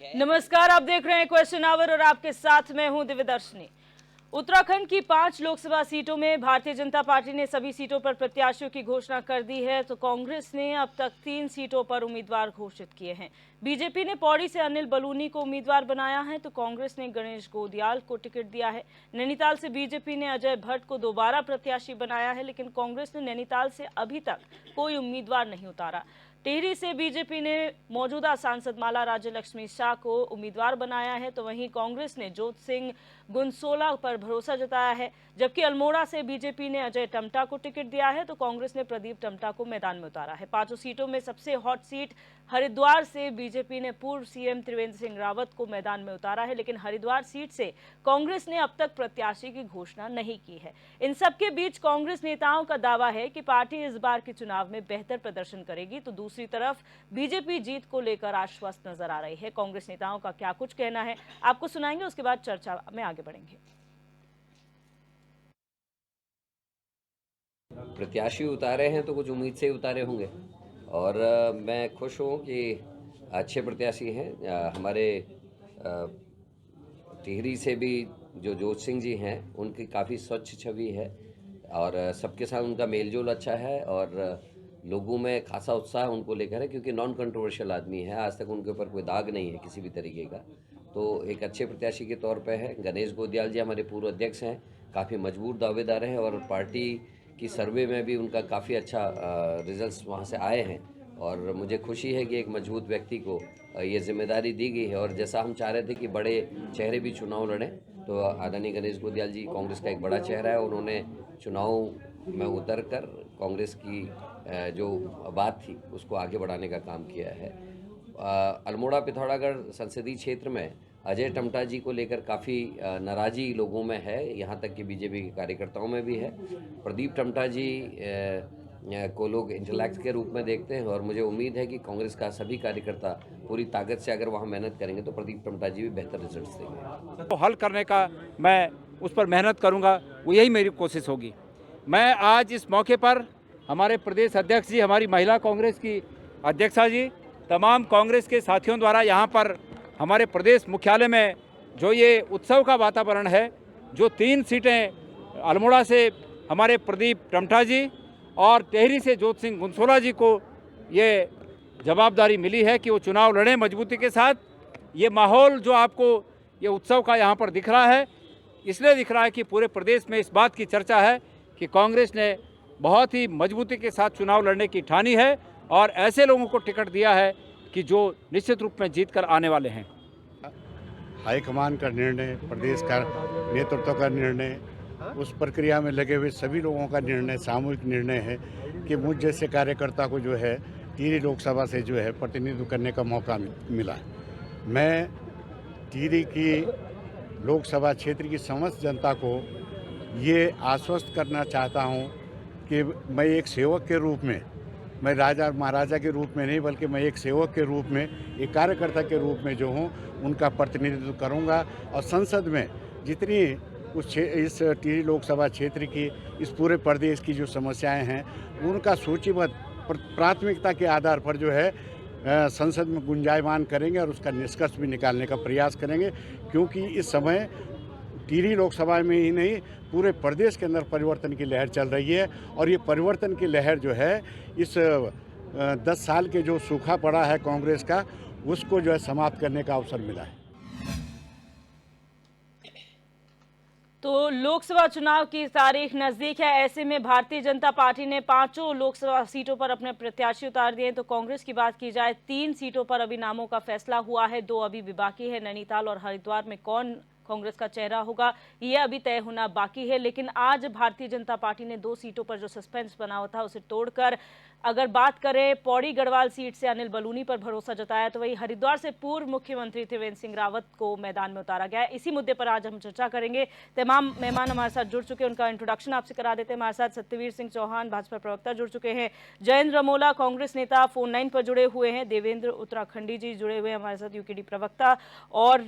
नमस्कार, आप देख रहे हैं क्वेश्चन आवर और आपके साथ मैं हूं दिव्यदर्शनी। उत्तराखंड की 5 लोकसभा सीटों में भारतीय जनता पार्टी ने सभी सीटों पर प्रत्याशियों की घोषणा कर दी है, तो कांग्रेस ने अब तक 3 सीटों पर उम्मीदवार घोषित किए हैं। बीजेपी ने पौड़ी से अनिल बलूनी को उम्मीदवार बनाया है, तो कांग्रेस ने गणेश गोदियाल को टिकट दिया है। नैनीताल से बीजेपी ने अजय भट्ट को दोबारा प्रत्याशी बनाया है, लेकिन कांग्रेस ने नैनीताल से अभी तक कोई उम्मीदवार नहीं उतारा। टिहरी से बीजेपी ने मौजूदा सांसद माला राज्य लक्ष्मी शाह को उम्मीदवार बनाया है, तो वहीं कांग्रेस ने जोत सिंह गुनसोला पर भरोसा जताया है। जबकि अल्मोड़ा से बीजेपी ने अजय टम्टा को टिकट दिया है, तो कांग्रेस ने प्रदीप टम्टा को मैदान में उतारा है। 5 सीटों में सबसे हॉट सीट हरिद्वार से बीजेपी ने पूर्व सीएम त्रिवेंद्र सिंह रावत को मैदान में उतारा है, लेकिन हरिद्वार सीट से कांग्रेस ने अब तक प्रत्याशी की घोषणा नहीं की है। इन सबके बीच कांग्रेस नेताओं का दावा है कि पार्टी इस बार के चुनाव में बेहतर प्रदर्शन करेगी, तो दूसरी तरफ बीजेपी जीत को लेकर आश्वस्त नजर आ रही है। कांग्रेस नेताओं का क्या कुछ कहना है आपको सुनाएंगे, उसके बाद चर्चा में आगे बढ़ेंगे। प्रत्याशी उतारे हैं तो कुछ उम्मीद से ही उतारे होंगे और मैं खुश हूँ कि अच्छे प्रत्याशी हैं। हमारे टिहरी से भी जो जोत सिंह जी हैं उनकी काफ़ी स्वच्छ छवि है और सबके साथ उनका मेलजोल अच्छा है और लोगों में खासा उत्साह उनको लेकर है, क्योंकि नॉन कंट्रोवर्शियल आदमी है। आज तक उनके ऊपर कोई दाग नहीं है किसी भी तरीके का, तो एक अच्छे प्रत्याशी के तौर पे है। गणेश गोदियाल जी हमारे पूर्व अध्यक्ष हैं, काफ़ी मजबूत दावेदार हैं और पार्टी की सर्वे में भी उनका काफ़ी अच्छा रिजल्ट्स वहाँ से आए हैं और मुझे खुशी है कि एक मजबूत व्यक्ति को ये जिम्मेदारी दी गई है। और जैसा हम चाह रहे थे कि बड़े चेहरे भी चुनाव लड़ें, तो आदरणीय गणेश गोदियाल जी कांग्रेस का एक बड़ा चेहरा है। उन्होंने चुनाव में उतर कर कांग्रेस की जो बात थी उसको आगे बढ़ाने का काम किया है। अल्मोड़ा पिथौरागढ़ संसदीय क्षेत्र में अजय टम्टा जी को लेकर काफ़ी नाराज़ी लोगों में है, यहाँ तक कि बीजेपी के कार्यकर्ताओं में भी है। प्रदीप टम्टा जी को लोग इंटेलेक्ट के रूप में देखते हैं और मुझे उम्मीद है कि कांग्रेस का सभी कार्यकर्ता पूरी ताकत से अगर वहाँ मेहनत करेंगे तो प्रदीप टम्टा जी भी बेहतर रिजल्ट देंगे। तो हल करने का मैं उस पर मेहनत करूँगा, वो यही मेरी कोशिश होगी। मैं आज इस मौके पर हमारे प्रदेश अध्यक्ष जी, हमारी महिला कांग्रेस की अध्यक्षा जी, तमाम कांग्रेस के साथियों द्वारा यहाँ पर हमारे प्रदेश मुख्यालय में जो ये उत्सव का वातावरण है, जो 3 सीटें अल्मोड़ा से हमारे प्रदीप टम्टा जी और टिहरी से जोत सिंह गुनसोला जी को ये जवाबदारी मिली है कि वो चुनाव लड़ें मजबूती के साथ। ये माहौल जो आपको ये उत्सव का यहाँ पर दिख रहा है, इसलिए दिख रहा है कि पूरे प्रदेश में इस बात की चर्चा है कि कांग्रेस ने बहुत ही मजबूती के साथ चुनाव लड़ने की ठानी है और ऐसे लोगों को टिकट दिया है कि जो निश्चित रूप में जीत कर आने वाले हैं। हाईकमान का निर्णय, प्रदेश का नेतृत्व का निर्णय, उस प्रक्रिया में लगे हुए सभी लोगों का निर्णय, सामूहिक निर्णय है कि मुझ जैसे कार्यकर्ता को जो है टिहरी लोकसभा से जो है प्रतिनिधित्व करने का मौका मिला। मैं टिहरी की लोकसभा क्षेत्र की समस्त जनता को ये आश्वस्त करना चाहता हूँ कि मैं एक सेवक के रूप में, मैं राजा महाराजा के रूप में नहीं बल्कि मैं एक सेवक के रूप में, एक कार्यकर्ता के रूप में जो हूँ उनका प्रतिनिधित्व करूँगा और संसद में जितनी इस टिहरी लोकसभा क्षेत्र की, इस पूरे प्रदेश की जो समस्याएं हैं उनका सूचीबद्ध प्राथमिकता के आधार पर जो है संसद में गुंजायमान करेंगे और उसका निष्कर्ष भी निकालने का प्रयास करेंगे, क्योंकि इस समय टिहरी लोकसभा में ही नहीं पूरे प्रदेश के अंदर परिवर्तन की लहर चल रही है और ये परिवर्तन की लहर जो है इस 10 साल के जो सूखा पड़ा है कांग्रेस का, उसको जो है समाप्त करने का अवसर मिला है। तो लोकसभा चुनाव की तारीख नजदीक है, ऐसे में भारतीय जनता पार्टी ने 5 लोकसभा सीटों पर अपने प्रत्याशी उतार दिए। तो कांग्रेस की बात की जाए, 3 सीटों पर अभी नामों का फैसला हुआ है, 2 अभी भी बाकी है। नैनीताल और हरिद्वार में कौन कांग्रेस का चेहरा होगा यह अभी तय होना बाकी है, लेकिन आज भारतीय जनता पार्टी ने 2 सीटों पर जो सस्पेंस बना हुआ था उसे तोड़कर अगर बात करें पौड़ी गढ़वाल सीट से अनिल बलूनी पर भरोसा जताया, तो वही हरिद्वार से पूर्व मुख्यमंत्री त्रिवेंद्र सिंह रावत को मैदान में उतारा गया है। इसी मुद्दे पर आज हम चर्चा करेंगे। तमाम मेहमान हमारे साथ जुड़ चुके हैं, उनका इंट्रोडक्शन आपसे करा देते हैं। हमारे साथ सत्यवीर सिंह चौहान भाजपा प्रवक्ता जुड़ चुके हैं, जयेंद्र रमोला कांग्रेस नेता फोन लाइन पर जुड़े हुए हैं, देवेंद्र उत्तराखंडी जी जुड़े हुए हैं हमारे साथ यूकेडी प्रवक्ता, और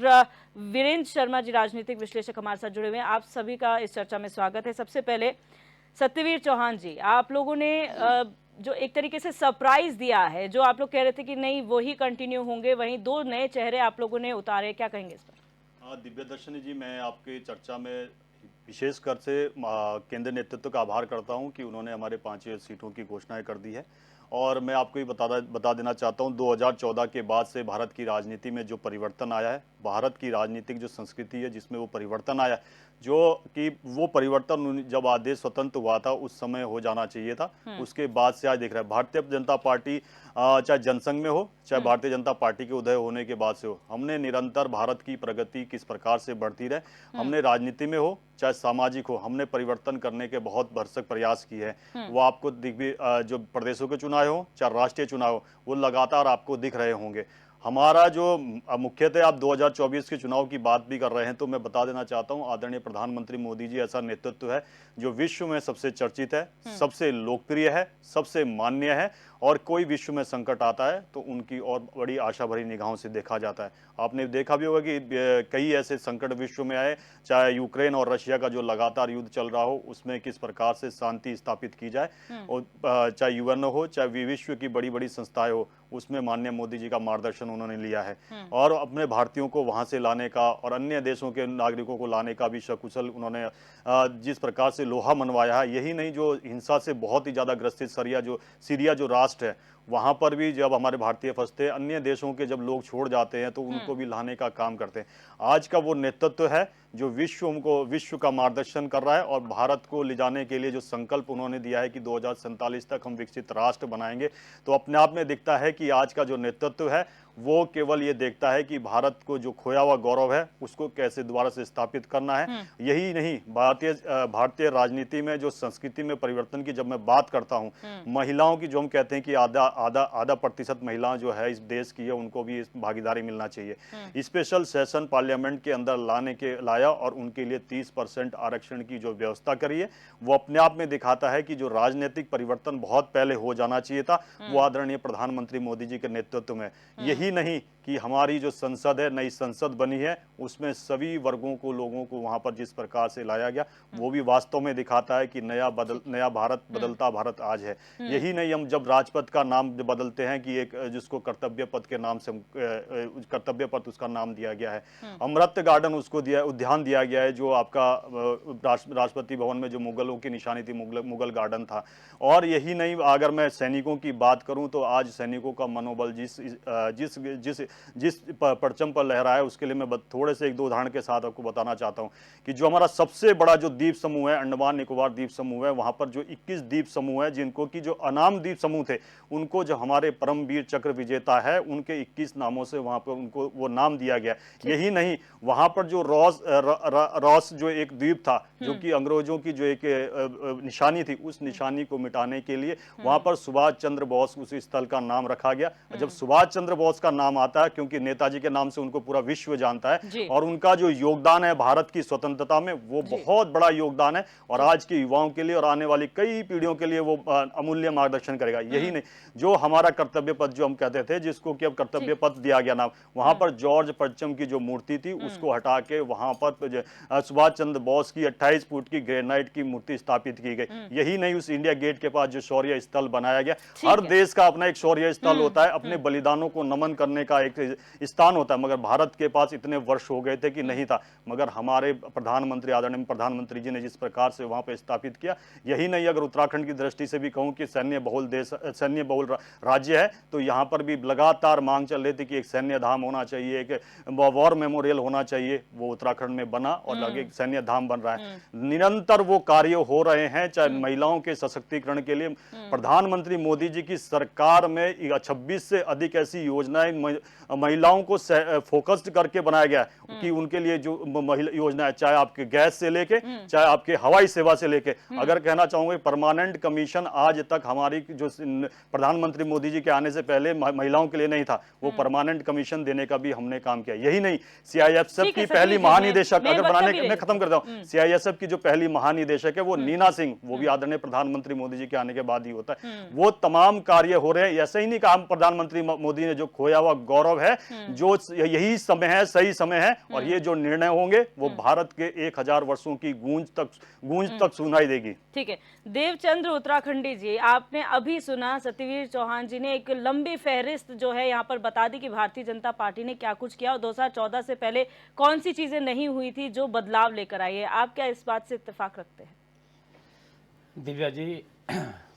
वीरेंद्र शर्मा जी राजनीतिक विश्लेषक हमारे साथ जुड़े हुए हैं। आप सभी का इस चर्चा में स्वागत है। सबसे पहले सत्यवीर चौहान जी, आप लोगों ने जो एक तरीके से सरप्राइज दिया है, जो आप लोग कह रहे थे कि नहीं वही कंटिन्यू होंगे, वहीं दो नए चेहरे आप लोगों ने उतारे, क्या कहेंगे इस पर? दिव्य दर्शनी जी, मैं आपकी चर्चा में विशेषकर से केंद्रीय नेतृत्व का आभार करता हूं कि उन्होंने हमारे 5 सीटों की घोषणाएं कर दी है। और मैं आपको ये बता देना चाहता हूं, 2014 के बाद से भारत की राजनीति में जो परिवर्तन आया है, भारत की राजनीतिक जो संस्कृति है जिसमें वो परिवर्तन आया, जो कि वो परिवर्तन जब आदेश स्वतंत्र हुआ था उस समय हो जाना चाहिए था। उसके बाद से आज देख रहे हैं भारतीय जनता पार्टी, चाहे जनसंघ में हो चाहे भारतीय जनता पार्टी के उदय होने के बाद से हो, हमने निरंतर भारत की प्रगति किस प्रकार से बढ़ती रहे, हमने राजनीति में हो चाहे सामाजिक हो, हमने परिवर्तन करने के बहुत भरसक प्रयास किए हैं। वो आपको जो प्रदेशों के चुनाव हो चाहे राष्ट्रीय चुनाव हो, वो लगातार आपको दिख रहे होंगे। हमारा जो मुख्यतः आप 2024 के चुनाव की बात भी कर रहे हैं, तो मैं बता देना चाहता हूं, आदरणीय प्रधानमंत्री मोदी जी ऐसा नेतृत्व है जो विश्व में सबसे चर्चित है, सबसे लोकप्रिय है, सबसे मान्य है, और कोई विश्व में संकट आता है तो उनकी और बड़ी आशा भरी निगाहों से देखा जाता है। आपने देखा भी होगा कि कई ऐसे संकट विश्व में आए, चाहे यूक्रेन और रशिया का जो लगातार युद्ध चल रहा हो उसमें किस प्रकार से शांति स्थापित की जाए, और चाहे यूएन हो चाहे विश्व की बड़ी बड़ी संस्थाएं हो, उसमें माननीय मोदी जी का मार्गदर्शन उन्होंने लिया है। और अपने भारतीयों को वहां से लाने का और अन्य देशों के नागरिकों को लाने का भी सकुशल उन्होंने जिस प्रकार से लोहा मनवाया है, यही नहीं जो हिंसा से बहुत ही ज्यादा ग्रसित सीरिया जो राष्ट्र है, वहां पर भी जब हमारे भारतीय फंसते हैं, अन्य देशों के जब लोग छोड़ जाते हैं तो उनको भी लाने का काम करते हैं। आज का वो नेतृत्व है जो विश्व का मार्गदर्शन कर रहा है, और भारत को ले जाने के लिए जो संकल्प उन्होंने दिया है कि 2047 तक हम विकसित राष्ट्र बनाएंगे, तो अपने आप में दिखता है कि आज का जो नेतृत्व है वो केवल ये देखता है कि भारत को जो खोया हुआ गौरव है उसको कैसे दोबारा से स्थापित करना है। यही नहीं, भारतीय राजनीति में जो संस्कृति में परिवर्तन की जब मैं बात करता हूं, महिलाओं की जो हम कहते हैं कि आधा प्रतिशत महिलाएं जो है इस देश की है, उनको भी इस भागीदारी मिलना चाहिए। स्पेशल सेशन पार्लियामेंट के अंदर लाया और उनके लिए 30% आरक्षण की जो व्यवस्था करी है, वो अपने आप में दिखाता है कि जो राजनीतिक परिवर्तन बहुत पहले हो जाना चाहिए था वो आदरणीय प्रधानमंत्री मोदी जी के नेतृत्व में। यही नहीं कि हमारी जो संसद है, नई संसद बनी है, उसमें सभी वर्गों को, लोगों को वहां पर जिस प्रकार से लाया गया, वो भी वास्तव में दिखाता है कि नया भारत, बदलता भारत आज है। यही नहीं, हम जब राजपथ का नाम बदलते हैं कि एक जिसको कर्तव्य पथ के नाम से कर्तव्य पथ उसका नाम दिया गया है, अमृत गार्डन उसको उद्यान दिया गया है, जो आपका राष्ट्रपति भवन में जो मुगलों की निशानी थी, मुगल गार्डन था। और यही नहीं, अगर मैं सैनिकों की बात करूं तो आज सैनिकों का मनोबल जिस परचम पर लहरा है, उसके लिए मैं थोड़े से 1-2 उदाहरण के साथ आपको बताना चाहता हूं कि जो हमारा सबसे बड़ा जो द्वीप समूह है, अंडमान निकोबार द्वीप समूह है, वहां पर जो 21 द्वीप समूह है जिनको की जो अनाम द्वीप समूह थे, उनको जो हमारे परमवीर चक्र विजेता है उनके 21 नामों से वहां पर उनको वो नाम दिया गया। यही नहीं, वहां पर जो रॉस जो एक द्वीप था, जो कि अंग्रेजों की जो एक निशानी थी, उस निशानी को मिटाने के लिए वहां पर सुभाष चंद्र बोस उस स्थल का नाम रखा गया। जब सुभाष चंद्र बोस का नाम आता है, क्योंकि नेताजी के नाम से उनको पूरा विश्व जानता है, और उनका जो योगदान है भारत की स्वतंत्रता में, वो बहुत बड़ा योगदान है, और आज के युवाओं के लिए और आने वाली कई पीढ़ियों के लिए वो अमूल्य मार्गदर्शन करेगा। यही नहीं, जो हमारा कर्तव्य पथ जो हम कहते थे, जिसको कि अब कर्तव्य पथ दिया गया नाम, वहां पर जॉर्ज परचम की जो मूर्ति थी उसको हटा के वहां पर सुभाष चंद्र बोस की 28 फुट की ग्रेनाइट की मूर्ति स्थापित की गई। यही नहीं, उस इंडिया गेट के पास जो शौर्य स्थल बनाया गया, हर देश का अपना एक शौर्य स्थल होता है, अपने बलिदानों को नमन करने का एक स्थान होता है, मगर भारत के पास इतने वर्ष हो गए थे कि नहीं था। मगर हमारे प्रधानमंत्री, आदरणीय प्रधानमंत्री जी ने जिस प्रकार से वहां पर स्थापित किया, यही नहीं, अगर उत्तराखंड की दृष्टि से भी कहूं कि सैन्य बहुल राज्य है, तो यहाँ पर भी लगातार मांग चल रही थी कि एक सैन्य धाम होना चाहिए, एक वॉर मेमोरियल होना चाहिए। वो उत्तराखंड में बना और आगे सैन्य धाम बन रहा है। निरंतर वो कार्य हो रहे हैं, चाहे महिलाओं के सशक्तिकरण के लिए प्रधानमंत्री मोदी जी की सरकार में 26 से अधिक ऐसी योजनाएं महिलाओं को फोकस्ड करके बनाया गया कि उनके लिए जो महिला योजना है, चाहे आपके गैस से लेके चाहे आपके हवाई सेवा से लेके, अगर कहना चाहूंगा परमानेंट कमीशन आज तक हमारी जो प्रधानमंत्री प्रधानमंत्री मोदी जी के आने से पहले महिलाओं के लिए नहीं था, वो परमानेंट कमीशन देने का भी हमने काम किया। यही नहीं, सीआईएसएफ ठीक है, की पहली सतीश जी, महानिदेशक, मैं अगर वक्त बनाने भी मैं नहीं। खत्म करता हूँ, सीआईएसएफ की जो पहली महानिदेशक है वो नीना सिंह, वो भी आदरणीय प्रधानमंत्री मोदी जी के आने के बाद ही होता है। वो तमाम कार्य हो रहे हैं। ऐसे ही नहीं कहा प्रधानमंत्री मोदी ने जो खोया हुआ गौरव है, जो यही समय है, सही समय है, और ये जो निर्णय होंगे वो भारत के 1000 वर्षों की गूंज तक सुनाई देगी। ठीक है, देवचंद्र उत्तराखंडी जी, आपने अभी सुना सत्यवीर चौहान जी ने एक लंबी फहरिस्त जो है यहाँ पर बता दी कि भारतीय जनता पार्टी ने क्या कुछ किया और 2014 से पहले कौन सी चीजें नहीं हुई थी जो बदलाव लेकर आई है। आप क्या इस बात से इत्तेफाक रखते हैं? दिव्या जी,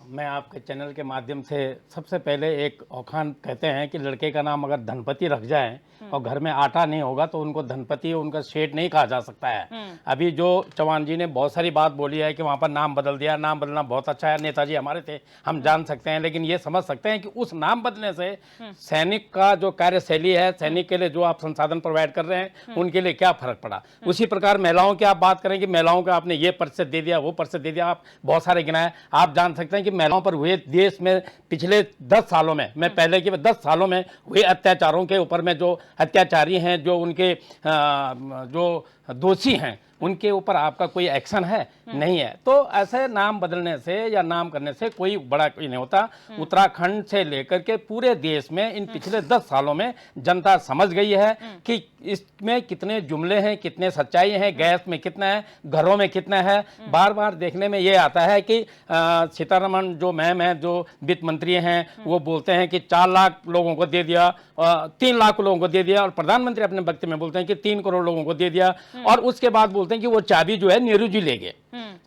मैं आपके चैनल के माध्यम से सबसे पहले एक औखान कहते हैं कि लड़के का नाम अगर धनपति रख जाए और घर में आटा नहीं होगा तो उनको धनपति, उनका सेठ नहीं कहा जा सकता है। अभी जो चौहान जी ने बहुत सारी बात बोली है कि वहाँ पर नाम बदल दिया, नाम बदलना बहुत अच्छा है, नेताजी हमारे थे, हम जान सकते हैं, लेकिन ये समझ सकते हैं कि उस नाम बदलने से सैनिक का जो कार्यशैली है, सैनिक के लिए जो आप संसाधन प्रोवाइड कर रहे हैं, उनके लिए क्या फर्क पड़ा। उसी प्रकार महिलाओं की आप बात करें कि महिलाओं का आपने ये प्रतिशत दे दिया, वो प्रतिशत दे दिया, आप बहुत सारे गिनाए। आप जान सकते हैं कि महिलाओं पर हुए देश में पिछले 10 सालों में, मैं पहले के 10 सालों में हुए अत्याचारों के ऊपर में जो अत्याचारी हैं, जो उनके जो दोषी हैं, उनके ऊपर आपका कोई एक्शन है? नहीं है। तो ऐसे नाम बदलने से या नाम करने से कोई बड़ा कोई नहीं होता। उत्तराखंड से लेकर के पूरे देश में इन पिछले 10 सालों में जनता समझ गई है कि इसमें कितने जुमले हैं, कितने सच्चाई हैं, गैस में कितना है, घरों में कितना है। बार बार देखने में ये आता है कि सीतारमण जो मैम है, जो वित्त मंत्री हैं, वो बोलते हैं कि 4 लाख लोगों को दे दिया, 3 लाख लोगों को दे दिया, और प्रधानमंत्री अपने वक्तव्य में बोलते हैं कि 3 करोड़ लोगों को दे दिया, और उसके बाद बोलते हैं कि वो चाबी जो है नेहरू जी ले गए।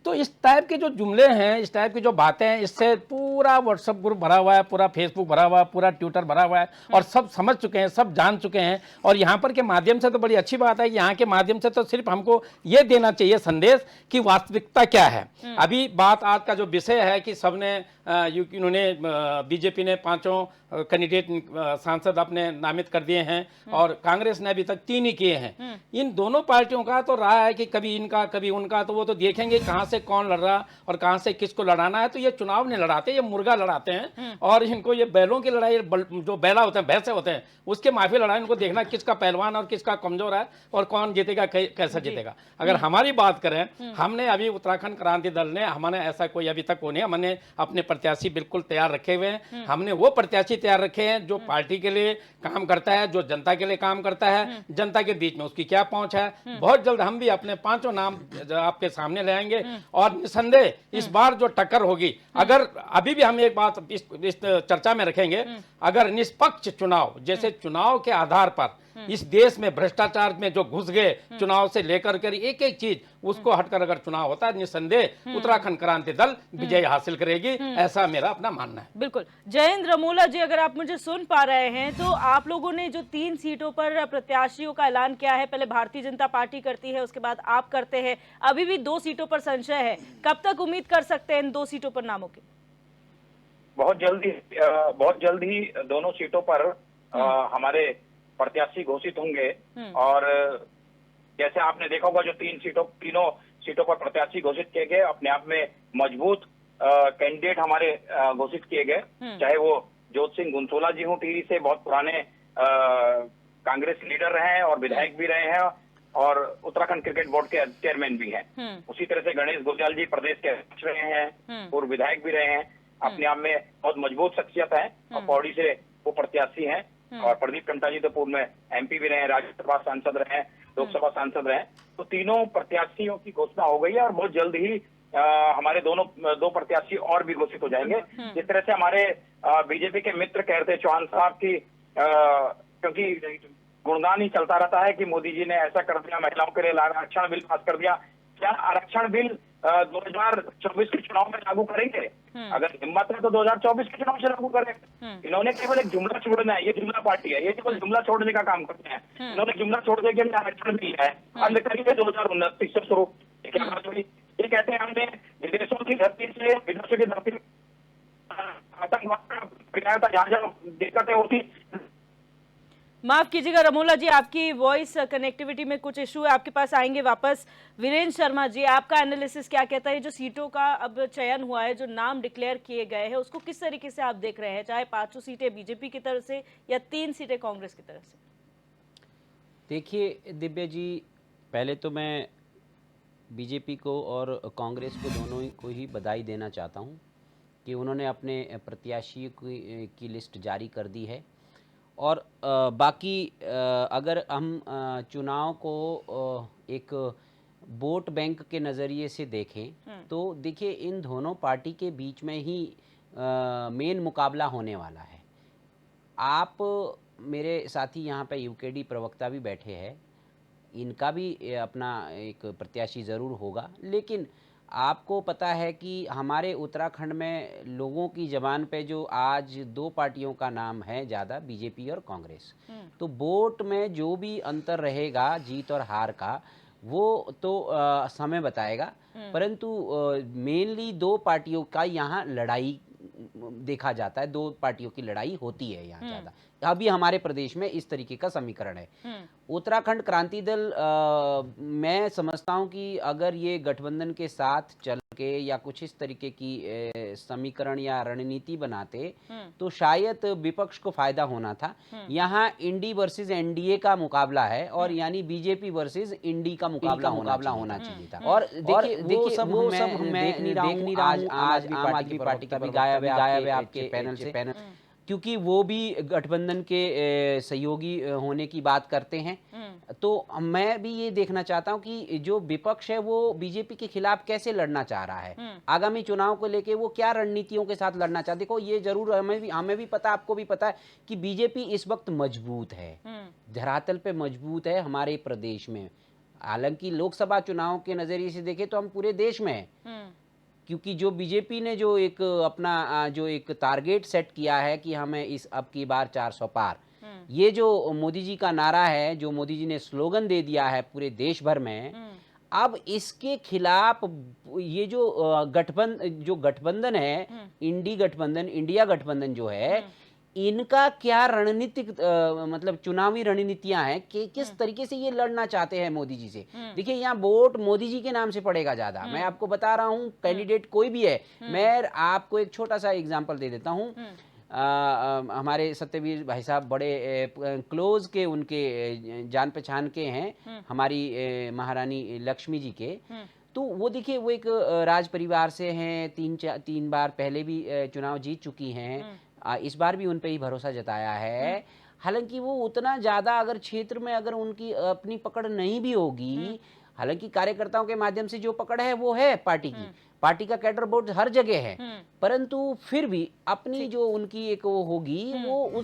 तो इस टाइप के जो जुमले हैं, इस टाइप की जो बातें हैं, इससे पूरा व्हाट्सएप ग्रुप भरा हुआ है, पूरा फेसबुक भरा हुआ है, पूरा ट्विटर भरा हुआ है, और सब समझ चुके हैं, सब जान चुके हैं। और यहाँ पर के माध्यम से तो बड़ी अच्छी बात है कि यहाँ के माध्यम से तो सिर्फ हमको ये देना चाहिए संदेश कि वास्तविकता क्या है। अभी बात आज का जो विषय है कि सबने इन्होंने बीजेपी ने 5 कैंडिडेट सांसद अपने नामित कर दिए हैं, और कांग्रेस ने अभी तक 3 ही किए हैं। इन दोनों पार्टियों का तो रहा है कि कभी इनका कभी उनका, तो वो तो देखेंगे कहाँ से कौन लड़ रहा और कहाँ से किसको लड़ाना है। तो ये चुनाव नहीं लड़ाते, ये मुर्गा लड़ाते हैं, और इनको ये बैलों की लड़ाई, जो बैला होते हैं, भैंसे होते हैं, उसके माफी लड़ाई। इनको देखना किसका पहलवान और किसका कमजोर है और कौन जीतेगा, कैसा जीतेगा। अगर हमारी बात करें, हमने अभी उत्तराखंड क्रांति दल ने, हमने ऐसा कोई अभी तक नहीं, हमने अपने प्रत्याशी बिल्कुल तैयार रखे हुए हैं। हमने वो प्रत्याशी तैयार रखे हैं जो पार्टी के लिए काम करता है, जो जनता के लिए काम करता है, जनता के बीच में उसकी क्या पहुंच है। बहुत जल्द हम भी अपने 5 नाम आपके सामने ले आएंगे, और निसंदेह इस बार जो टक्कर होगी, अगर अभी भी हम एक बात इस चर्चा में रखेंगे, अगर निष्पक्ष चुनाव, जैसे चुनाव के आधार पर इस देश में भ्रष्टाचार में जो घुस गए, चुनाव से लेकर कर एक एक चीज उसको हटकर अगर चुनाव होता है, निसंदेह उत्तराखंड क्रांति दल विजय हासिल करेगी, ऐसा मेरा अपना मानना है। बिल्कुल। जयेंद्र रमोला जी, अगर आप मुझे सुन पा रहे हैं, तो आप लोगों ने जो 3 सीटों पर प्रत्याशियों का ऐलान किया है, पहले भारतीय जनता पार्टी करती है, उसके बाद आप करते हैं, अभी भी 2 सीटों पर संशय है, कब तक उम्मीद कर सकते हैं इन 2 सीटों पर नामों की? बहुत जल्द ही दोनों सीटों पर हमारे प्रत्याशी घोषित होंगे। और जैसे आपने देखा होगा, जो तीनों सीटों पर प्रत्याशी घोषित किए गए, अपने आप में मजबूत कैंडिडेट हमारे घोषित किए गए। चाहे वो जोत सिंह गुंसोला जी हों, टिहरी से बहुत पुराने कांग्रेस लीडर रहे हैं और विधायक भी रहे हैं, और उत्तराखंड क्रिकेट बोर्ड के चेयरमैन भी हैं। उसी तरह से गणेश गुरजाल जी प्रदेश के अध्यक्ष रहे हैं, पूर्व विधायक भी रहे हैं, अपने आप में बहुत मजबूत शख्सियत है, और पौड़ी से वो प्रत्याशी हैं। और प्रदीप टमटा जी तो पूर्व में MP भी रहे, राज्यसभा सांसद रहे, लोकसभा सांसद रहे। तो तीनों प्रत्याशियों की घोषणा हो गई है, और बहुत जल्द ही हमारे 2 प्रत्याशी और भी घोषित हो जाएंगे। जिस तरह से हमारे बीजेपी के मित्र कहते हैं चौहान साहब की, क्योंकि गुणगान ही चलता रहता है कि मोदी जी ने ऐसा कर दिया, महिलाओं के लिए आरक्षण बिल पास कर दिया। क्या आरक्षण बिल 2024 के चुनाव में लागू करेंगे? अगर हिम्मत है तो 2024 के चुनाव से लागू करें। इन्होंने केवल एक जुमला छोड़ना है, ये जुमला पार्टी है, ये केवल जुमला छोड़ने का काम करते हैं। इन्होंने जुमला छोड़ दिया कि आरक्षण भी है, अब करिए 2029 से शुरू। क्या बात हुई? ये कहते हैं हमने विदेशों की धरती से, विदेशों की धरती आतंकवाद जहाँ जहाँ दिक्कतें होती। माफ कीजिएगा रमोला जी, आपकी वॉइस कनेक्टिविटी में कुछ इशू है, आपके पास आएंगे वापस। वीरेंद्र शर्मा जी, आपका एनालिसिस क्या कहता है? जो सीटों का अब चयन हुआ है, जो नाम डिक्लेयर किए गए हैं, उसको किस तरीके से आप देख रहे हैं, चाहे 5 सीटें बीजेपी की तरफ से या 3 सीटें कांग्रेस की तरफ से? देखिए दिव्या जी, पहले तो मैं बीजेपी को और कांग्रेस को दोनों को ही बधाई देना चाहता हूं कि उन्होंने अपने प्रत्याशी की लिस्ट जारी कर दी है। और बाकी अगर हम चुनाव को एक वोट बैंक के नज़रिए से देखें तो देखिए इन दोनों पार्टी के बीच में ही मेन मुकाबला होने वाला है। आप मेरे साथी यहाँ पे यूकेडी प्रवक्ता भी बैठे हैं, इनका भी अपना एक प्रत्याशी ज़रूर होगा, लेकिन आपको पता है कि हमारे उत्तराखंड में लोगों की ज़बान पे जो आज 2 पार्टियों का नाम है ज़्यादा, बीजेपी और कांग्रेस, तो वोट में जो भी अंतर रहेगा जीत और हार का वो तो समय बताएगा, परंतु मेनली 2 पार्टियों का यहाँ लड़ाई देखा जाता है, 2 पार्टियों की लड़ाई होती है यहाँ ज़्यादा। अभी हमारे प्रदेश में इस तरीके का समीकरण है। उत्तराखंड क्रांति दल मैं समझता हूँ कि अगर ये गठबंधन के साथ चल के या कुछ इस तरीके की समीकरण या रणनीति बनाते तो शायद विपक्ष को फायदा होना था। यहाँ इंडी वर्सेस एनडीए का मुकाबला है और यानी बीजेपी वर्सेस इंडी का मुकाबला होना चाहिए था। और देखिए वो सब मैं देख नहीं रहा हूँ, आज आम आदमी पार्टी का भी गायब है आपके पैनल से, क्योंकि वो भी गठबंधन के सहयोगी होने की बात करते हैं। तो मैं भी ये देखना चाहता हूं कि जो विपक्ष है वो बीजेपी के खिलाफ कैसे लड़ना चाह रहा है, आगामी चुनाव को लेके वो क्या रणनीतियों के साथ लड़ना चाहते। देखो ये जरूर हमें भी पता, आपको भी पता है कि बीजेपी इस वक्त मजबूत है, धरातल पे मजबूत है हमारे प्रदेश में। हालांकि लोकसभा चुनाव के नजरिए से देखें तो हम पूरे देश में हैं, क्योंकि जो बीजेपी ने जो एक अपना जो एक टारगेट सेट किया है कि हमें इस अब की बार 400 पार, ये जो मोदी जी का नारा है, जो मोदी जी ने स्लोगन दे दिया है पूरे देश भर में, अब इसके खिलाफ ये जो गठबंधन है, इंडिया गठबंधन जो है, इनका क्या रणनीतिक मतलब चुनावी रणनीतियां हैं कि किस तरीके से ये लड़ना चाहते हैं मोदी जी से। देखिए यहाँ वोट मोदी जी के नाम से पड़ेगा ज्यादा। मैं आपको बता रहा हूँ, कैंडिडेट कोई भी है, मैं आपको एक छोटा सा एग्जांपल दे देता हूँ। हमारे सत्यवीर भाई साहब बड़े क्लोज के, उनके जान पहचान के हैं हमारी महारानी लक्ष्मी जी के। तो वो देखिए वो एक राज परिवार से हैं, 3 बार पहले भी चुनाव जीत चुकी हैं, इस बार भी उन पे ही भरोसा जताया है। हालांकि वो उतना ज़्यादा अगर क्षेत्र में अगर उनकी अपनी पकड़ नहीं भी होगी, हालांकि कार्यकर्ताओं के माध्यम से जो पकड़ है वो है पार्टी का कैडर बोर्ड हर जगह है, परंतु फिर भी अपनी जो उनकी एक वो होगी वो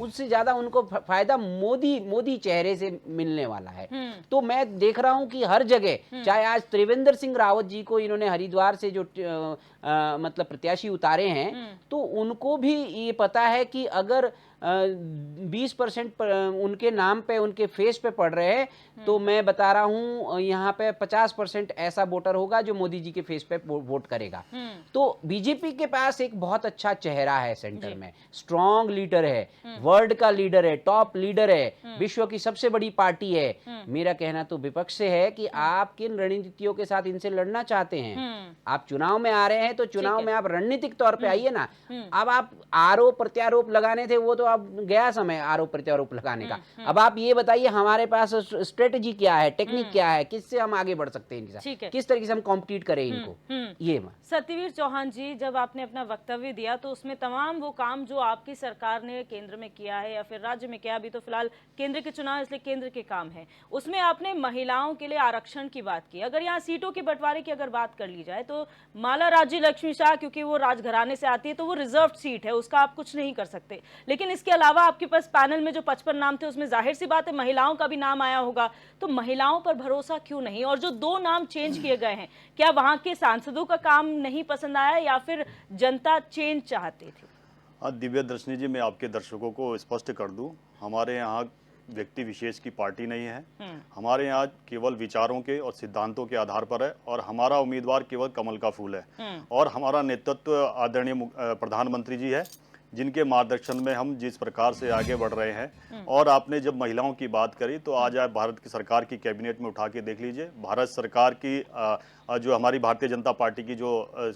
उससे ज्यादा उनको फायदा मोदी चेहरे से मिलने वाला है। तो मैं देख रहा हूं कि हर जगह, चाहे आज त्रिवेंद्र सिंह रावत जी को इन्होंने हरिद्वार से जो मतलब प्रत्याशी उतारे हैं, तो उनको भी ये पता है कि अगर 20% उनके नाम पे, उनके फेस पे पड़ रहे हैं, तो मैं बता रहा हूं यहाँ पे 50% ऐसा वोटर होगा जो मोदी जी के फेस पे वोट करेगा। तो बीजेपी के पास एक बहुत अच्छा चेहरा है सेंटर में, स्ट्रॉन्ग लीडर है, वर्ल्ड का लीडर है, टॉप लीडर है, विश्व की सबसे बड़ी पार्टी है। मेरा कहना तो विपक्ष से है कि आप किन रणनीतियों के साथ इनसे लड़ना चाहते हैं। आप चुनाव में आ रहे हैं तो चुनाव में आप रणनीतिक तौर पे आइए ना। अब आप आरोप प्रत्यारोप लगाने थे, वो तो अब गया समय आरोप प्रत्यारोप लगाने का। अब आप ये बताइए हमारे पास स्ट्रेटजी क्या है, टेक्निक क्या है, किससे हम आगे बढ़ सकते हैं इनके साथ, किस तरीके से हम कॉम्पिटिट करें इनको। ये सत्यवीर चौहान जी, जब आपने अपना वक्तव्य दिया तो उसमें तमाम वो काम जो आपकी सरकार ने केंद्र में किया है या फिर राज्य में किया, अभी तो फिलहाल केंद्र के चुनाव इसलिए केंद्र के काम है, उसमें आपने महिलाओं के लिए आरक्षण की बात की। अगर यहाँ सीटों के बंटवारे की अगर बात कर ली जाए तो माला राज्य लक्ष्मी शाह, क्योंकि वो राजघराने से आती है तो वो रिजर्व सीट है, उसका आप कुछ नहीं कर सकते। लेकिन इसके अलावा आपके पास पैनल में जो 55 नाम थे उसमें जाहिर सी बात है महिलाओं का भी नाम आया होगा, तो महिलाओं पर भरोसा क्यों नहीं? और जो 2 नाम चेंज किए गए हैं, क्या वहां के सांसदों का काम नहीं पसंद आया या फिर जनता चेंज चाहती थी? दिव्या दर्शनी जी, मैं आपके दर्शकों को स्पष्ट कर दूं, हमारे यहाँ व्यक्ति विशेष की पार्टी नहीं है। हमारे यहाँ केवल विचारों के और सिद्धांतों के आधार पर है और हमारा उम्मीदवार केवल कमल का फूल है। और हमारा नेतृत्व आदरणीय प्रधानमंत्री जी है, जिनके मार्गदर्शन में हम जिस प्रकार से आगे बढ़ रहे हैं। और आपने जब महिलाओं की बात करी तो आज आप भारत की सरकार की कैबिनेट में उठा के देख लीजिए, भारत सरकार की जो हमारी भारतीय जनता पार्टी की जो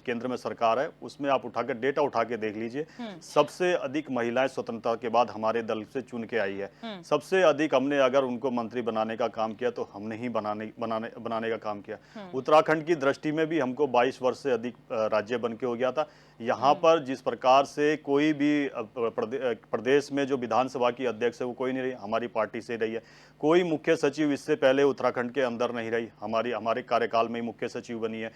केंद्र में सरकार है उसमें आप उठाकर डेटा उठा के देख लीजिए, सबसे अधिक महिलाएं स्वतंत्रता के बाद हमारे दल से चुन के आई है। सबसे अधिक हमने अगर उनको मंत्री बनाने का काम किया तो हमने ही बनाने का काम किया। उत्तराखंड की दृष्टि में भी हमको 22 वर्ष से अधिक राज्य बन के हो गया था। यहाँ पर जिस प्रकार से कोई भी प्रदेश में जो विधानसभा की अध्यक्ष है वो कोई नहीं रही, हमारी पार्टी से रही है। कोई मुख्य सचिव इससे पहले उत्तराखंड के अंदर नहीं रही, हमारे कार्यकाल में ही मुख्य सचिव बनी है।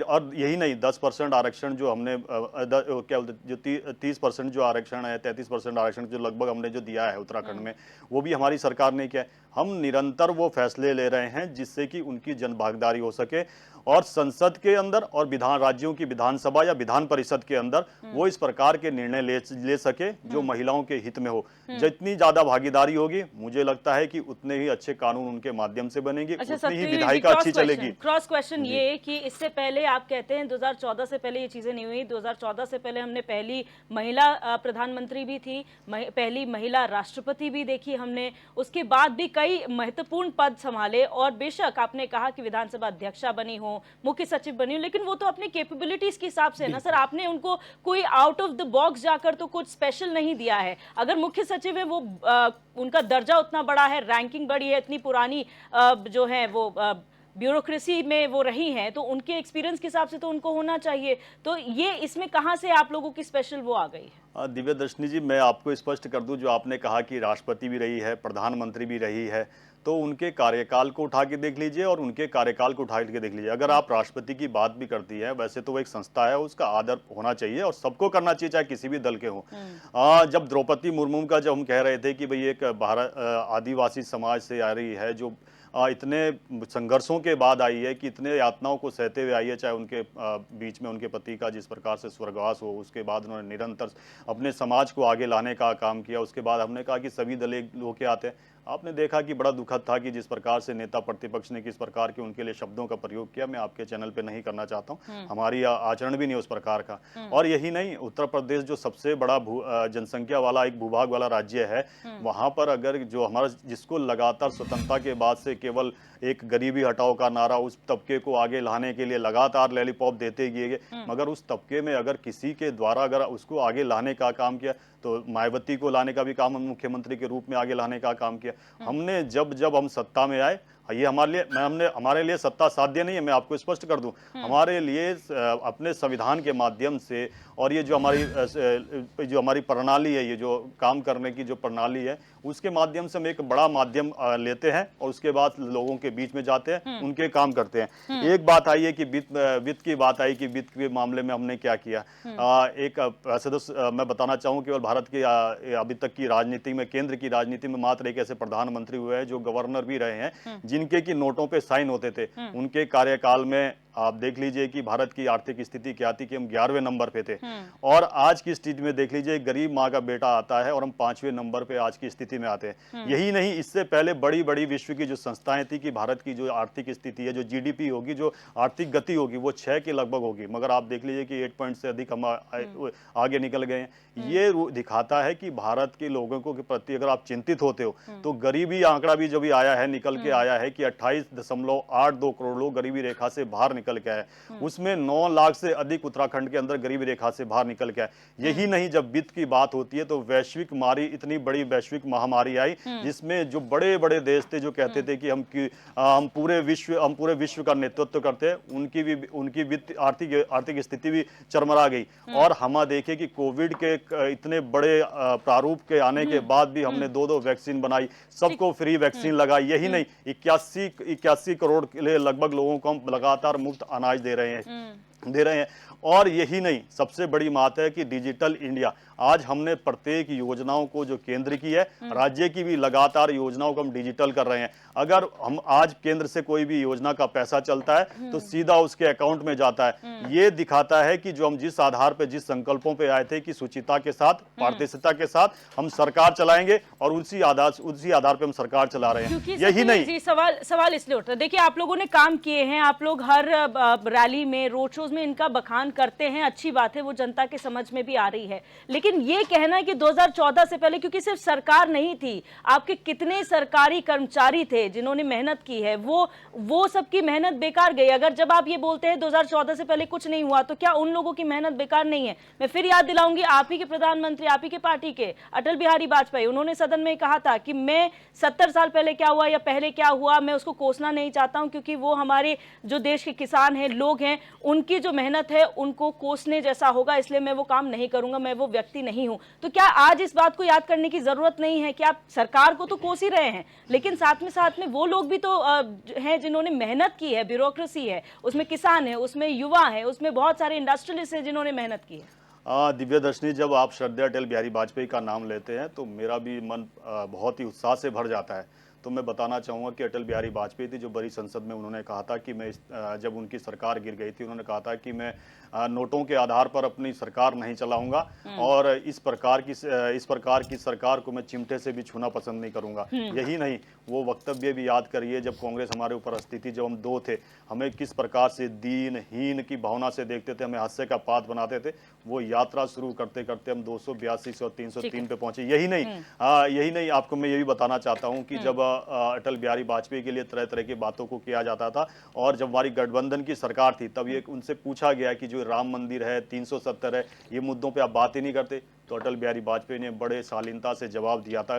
और यही नहीं, 10% आरक्षण जो हमने क्या बोलते जो 30% जो आरक्षण है, 33% आरक्षण जो लगभग हमने जो दिया है उत्तराखंड में, वो भी हमारी सरकार ने किया है। हम निरंतर वो फैसले ले रहे हैं जिससे कि उनकी जन भागीदारी हो सके और संसद के अंदर और राज्यों की विधानसभा या विधान परिषद के अंदर वो इस प्रकार के निर्णय ले सके जो महिलाओं के हित में हो। जितनी ज्यादा भागीदारी होगी मुझे लगता है कि उतने ही अच्छे कानून उनके माध्यम से बनेंगे, उतनी ही विधायिका अच्छी चलेगी। क्रॉस क्वेश्चन ये कि इससे पहले आप कहते हैं 2014 से पहले ये चीजें नहीं हुई। 2014 से पहले हमने पहली महिला प्रधानमंत्री भी थी, पहली महिला राष्ट्रपति भी देखी हमने, उसके बाद भी कई महत्वपूर्ण पद संभाले और बेशक आपने कहा कि विधानसभा अध्यक्षा बनी हो, मुख्य सचिव बनी हो, लेकिन वो तो अपनी कैपेबिलिटीज के हिसाब से है ना सर। आपने उनको कोई आउट ऑफ द बॉक्स जाकर तो कुछ स्पेशल नहीं दिया है। अगर मुख्य सचिव है वो उनका दर्जा उतना बड़ा है, रैंकिंग बड़ी है, इतनी पुरानी जो है वो ब्यूरोक्रेसी में वो रही हैं, तो उनके एक्सपीरियंस के हिसाब से तो उनको होना चाहिए। तो ये इसमें कहाँ से आप लोगों की स्पेशल वो आ गई है? दिव्या दर्शनी जी, मैं आपको स्पष्ट कर दूं, जो आपने कहा कि राष्ट्रपति भी रही है, प्रधानमंत्री भी रही है, तो उनके कार्यकाल को उठा के देख लीजिए और उनके कार्यकाल को उठा के देख लीजिए। अगर आप राष्ट्रपति की बात भी करती है, वैसे तो वो एक संस्था है, उसका आदर होना चाहिए और सबको करना चाहिए, चाहे किसी भी दल के हो। जब द्रौपदी मुर्मू का जब हम कह रहे थे कि भाई एक आदिवासी समाज से आ रही है जो इतने संघर्षों के बाद आई है, कि इतने यातनाओं को सहते हुए आई है, चाहे उनके बीच में उनके पति का जिस प्रकार से स्वर्गवास हो, उसके बाद उन्होंने निरंतर अपने समाज को आगे लाने का काम किया। उसके बाद हमने कहा कि सभी दल एक होके आते हैं। आपने देखा कि बड़ा दुखद था कि जिस प्रकार से नेता प्रतिपक्ष ने किस प्रकार के उनके लिए शब्दों का प्रयोग किया। मैं आपके चैनल पे नहीं करना चाहता हूं, हमारी आचरण भी नहीं उस प्रकार का। और यही नहीं, उत्तर प्रदेश जो सबसे बड़ा जनसंख्या वाला एक भूभाग वाला राज्य है, वहां पर अगर जो हमारा जिसको लगातार स्वतंत्रता के बाद से केवल एक गरीबी हटाओ का नारा, उस तबके को आगे लाने के लिए लगातार लॉलीपॉप देते गए, मगर उस तबके में अगर किसी के द्वारा अगर उसको आगे लाने का काम किया तो मायावती को लाने का भी काम हम मुख्यमंत्री के रूप में आगे लाने का काम किया। हमने जब हम सत्ता में आए, ये हमारे लिए सत्ता साध्य नहीं है। मैं आपको स्पष्ट कर दूं, हमारे लिए अपने संविधान के माध्यम से और ये जो हमारी प्रणाली है, ये जो काम करने की जो प्रणाली है, उसके माध्यम से हम एक बड़ा माध्यम लेते हैं और उसके बाद लोगों के बीच में जाते हैं, उनके काम करते हैं। एक बात आई है कि वित्त की बात आई कि वित्त के मामले में हमने क्या किया। वैसे तो मैं बताना चाहूँ, केवल भारत की अभी तक की राजनीति में, केंद्र की राजनीति में मात्र एक ऐसे प्रधानमंत्री हुए हैं जो गवर्नर भी रहे हैं, जिनके की नोटों पे साइन होते थे। उनके कार्यकाल में आप देख लीजिए कि भारत की आर्थिक स्थिति क्या थी कि हम 11वें नंबर पे थे, और आज की स्थिति में देख लीजिए गरीब माँ का बेटा आता है और हम 5वें नंबर पे आज की स्थिति में आते हैं। यही नहीं, इससे पहले बड़ी बड़ी विश्व की जो संस्थाएं थी कि भारत की जो आर्थिक स्थिति है, जो जीडीपी होगी, जो आर्थिक गति होगी, वो 6 के लगभग होगी, मगर आप देख लीजिए कि 8 पॉइंट से अधिक हम आगे निकल गए हैं। ये दिखाता है कि भारत के लोगों को के प्रति अगर आप चिंतित होते हो तो गरीबी आंकड़ा भी जो भी आया है, निकल के आया है कि 28.82 करोड़ लोग गरीबी रेखा से बाहर निकल के आए, उसमें 9 लाख से अधिक उत्तराखंड के अंदर गरीबी रेखा से बाहर निकल के आए। यही नहीं, जब वित्त की बात होती है तो वैश्विक मारी, इतनी बड़ी वैश्विक महामारी आई जिसमें जो बड़े बड़े देश थे जो कहते थे कि हम पूरे विश्व का नेतृत्व करते हैं, उनकी वित्त आर्थिक स्थिति भी चरमरा गई। और हम देखे कि कोविड के इतने बड़े प्रारूप के आने के बाद भी हमने 2 वैक्सीन बनाई, सबको फ्री वैक्सीन लगाई। यही नहीं, 81 करोड़ के लिए लगभग लोगों को हम लगातार मुफ्त अनाज दे रहे हैं। और यही नहीं, सबसे बड़ी बात है कि डिजिटल इंडिया, आज हमने प्रत्येक योजनाओं को जो केंद्र की है, राज्य की भी लगातार योजनाओं को हम डिजिटल कर रहे हैं। अगर हम आज केंद्र से कोई भी योजना का पैसा चलता है तो सीधा उसके अकाउंट में जाता है। ये दिखाता है कि जो हम जिस आधार पे, जिस संकल्पों पे आए थे कि शुचिता के साथ, पारदर्शिता के साथ हम सरकार चलाएंगे, और उसी आधार पे हम सरकार चला रहे हैं। यही नहीं, सवाल इसलिए उठता है, देखिए आप लोगों ने काम किए हैं, आप लोग हर रैली में, रोड शोज में इनका बखान करते हैं, अच्छी बात है, वो जनता के समझ में भी आ रही है। लेकिन ये कहना है कि 2014 से पहले, क्योंकि सिर्फ सरकार नहीं थी, आपके कितने सरकारी कर्मचारी थे जिन्होंने मेहनत की है, वो सबकी मेहनत बेकार गई। अगर जब आप ये बोलते हैं 2014 से पहले कुछ नहीं हुआ, तो क्या उन लोगों की मेहनत बेकार नहीं है? मैं फिर याद दिलाऊंगी, आप ही के प्रधानमंत्री, आप ही के पार्टी के अटल बिहारी वाजपेयी, उन्होंने सदन में कहा था कि मैं 70 साल पहले क्या हुआ या पहले क्या हुआ मैं उसको कोसना नहीं चाहता हूं, क्योंकि वो हमारे जो देश के किसान हैं, लोग हैं, उनकी जो मेहनत है उनको कोसने जैसा होगा, इसलिए मैं वो काम नहीं करूंगा, मैं वो व्यक्ति नहीं हूं। तो क्या आज इस बात को याद करने की जरूरत नहीं है कि आप सरकार को तो कोस ही रहे हैं, लेकिन साथ में वो लोग भी तो हैं जिन्होंने मेहनत की है, ब्यूरोक्रेसी है, उसमें किसान है, उसमें युवा है, उसमें बहुत सारे इंडस्ट्रियलिस्ट हैं जिन्होंने मेहनत की है। दिव्या दर्शनी, जब आप श्रद्धेय अटल बिहारी वाजपेयी का नाम लेते हैं तो मेरा भी मन बहुत ही उत्साह से भर जाता है। तो मैं बताना चाहूँगा कि अटल बिहारी वाजपेयी थी जो बड़ी संसद में उन्होंने कहा था कि मैं जब उनकी सरकार गिर गई थी, उन्होंने कहा था कि मैं नोटों के आधार पर अपनी सरकार नहीं चलाऊंगा और इस प्रकार की सरकार को मैं चिमटे से भी छूना पसंद नहीं करूंगा। यही नहीं, वो वक्तव्य भी याद करिए जब कांग्रेस हमारे ऊपर अस्ती थी, जब हम दो थे, हमें किस प्रकार से दीनहीन की भावना से देखते थे, हमें हास्य का पात बनाते थे। वो यात्रा शुरू करते करते हम 282 से 303 पे पहुंचे। यही नहीं, आपको मैं ये भी बताना चाहता हूं कि जब अटल बिहारी वाजपेयी के लिए तरह तरह की बातों को किया जाता था और जब हमारी गठबंधन की सरकार थी, तब ये उनसे पूछा गया कि जो राम मंदिर है, 370 है, ये मुद्दों पे आप बात ही नहीं करते। तो अटल बिहारी वाजपेयी ने बड़े शालीनता से जवाब दिया था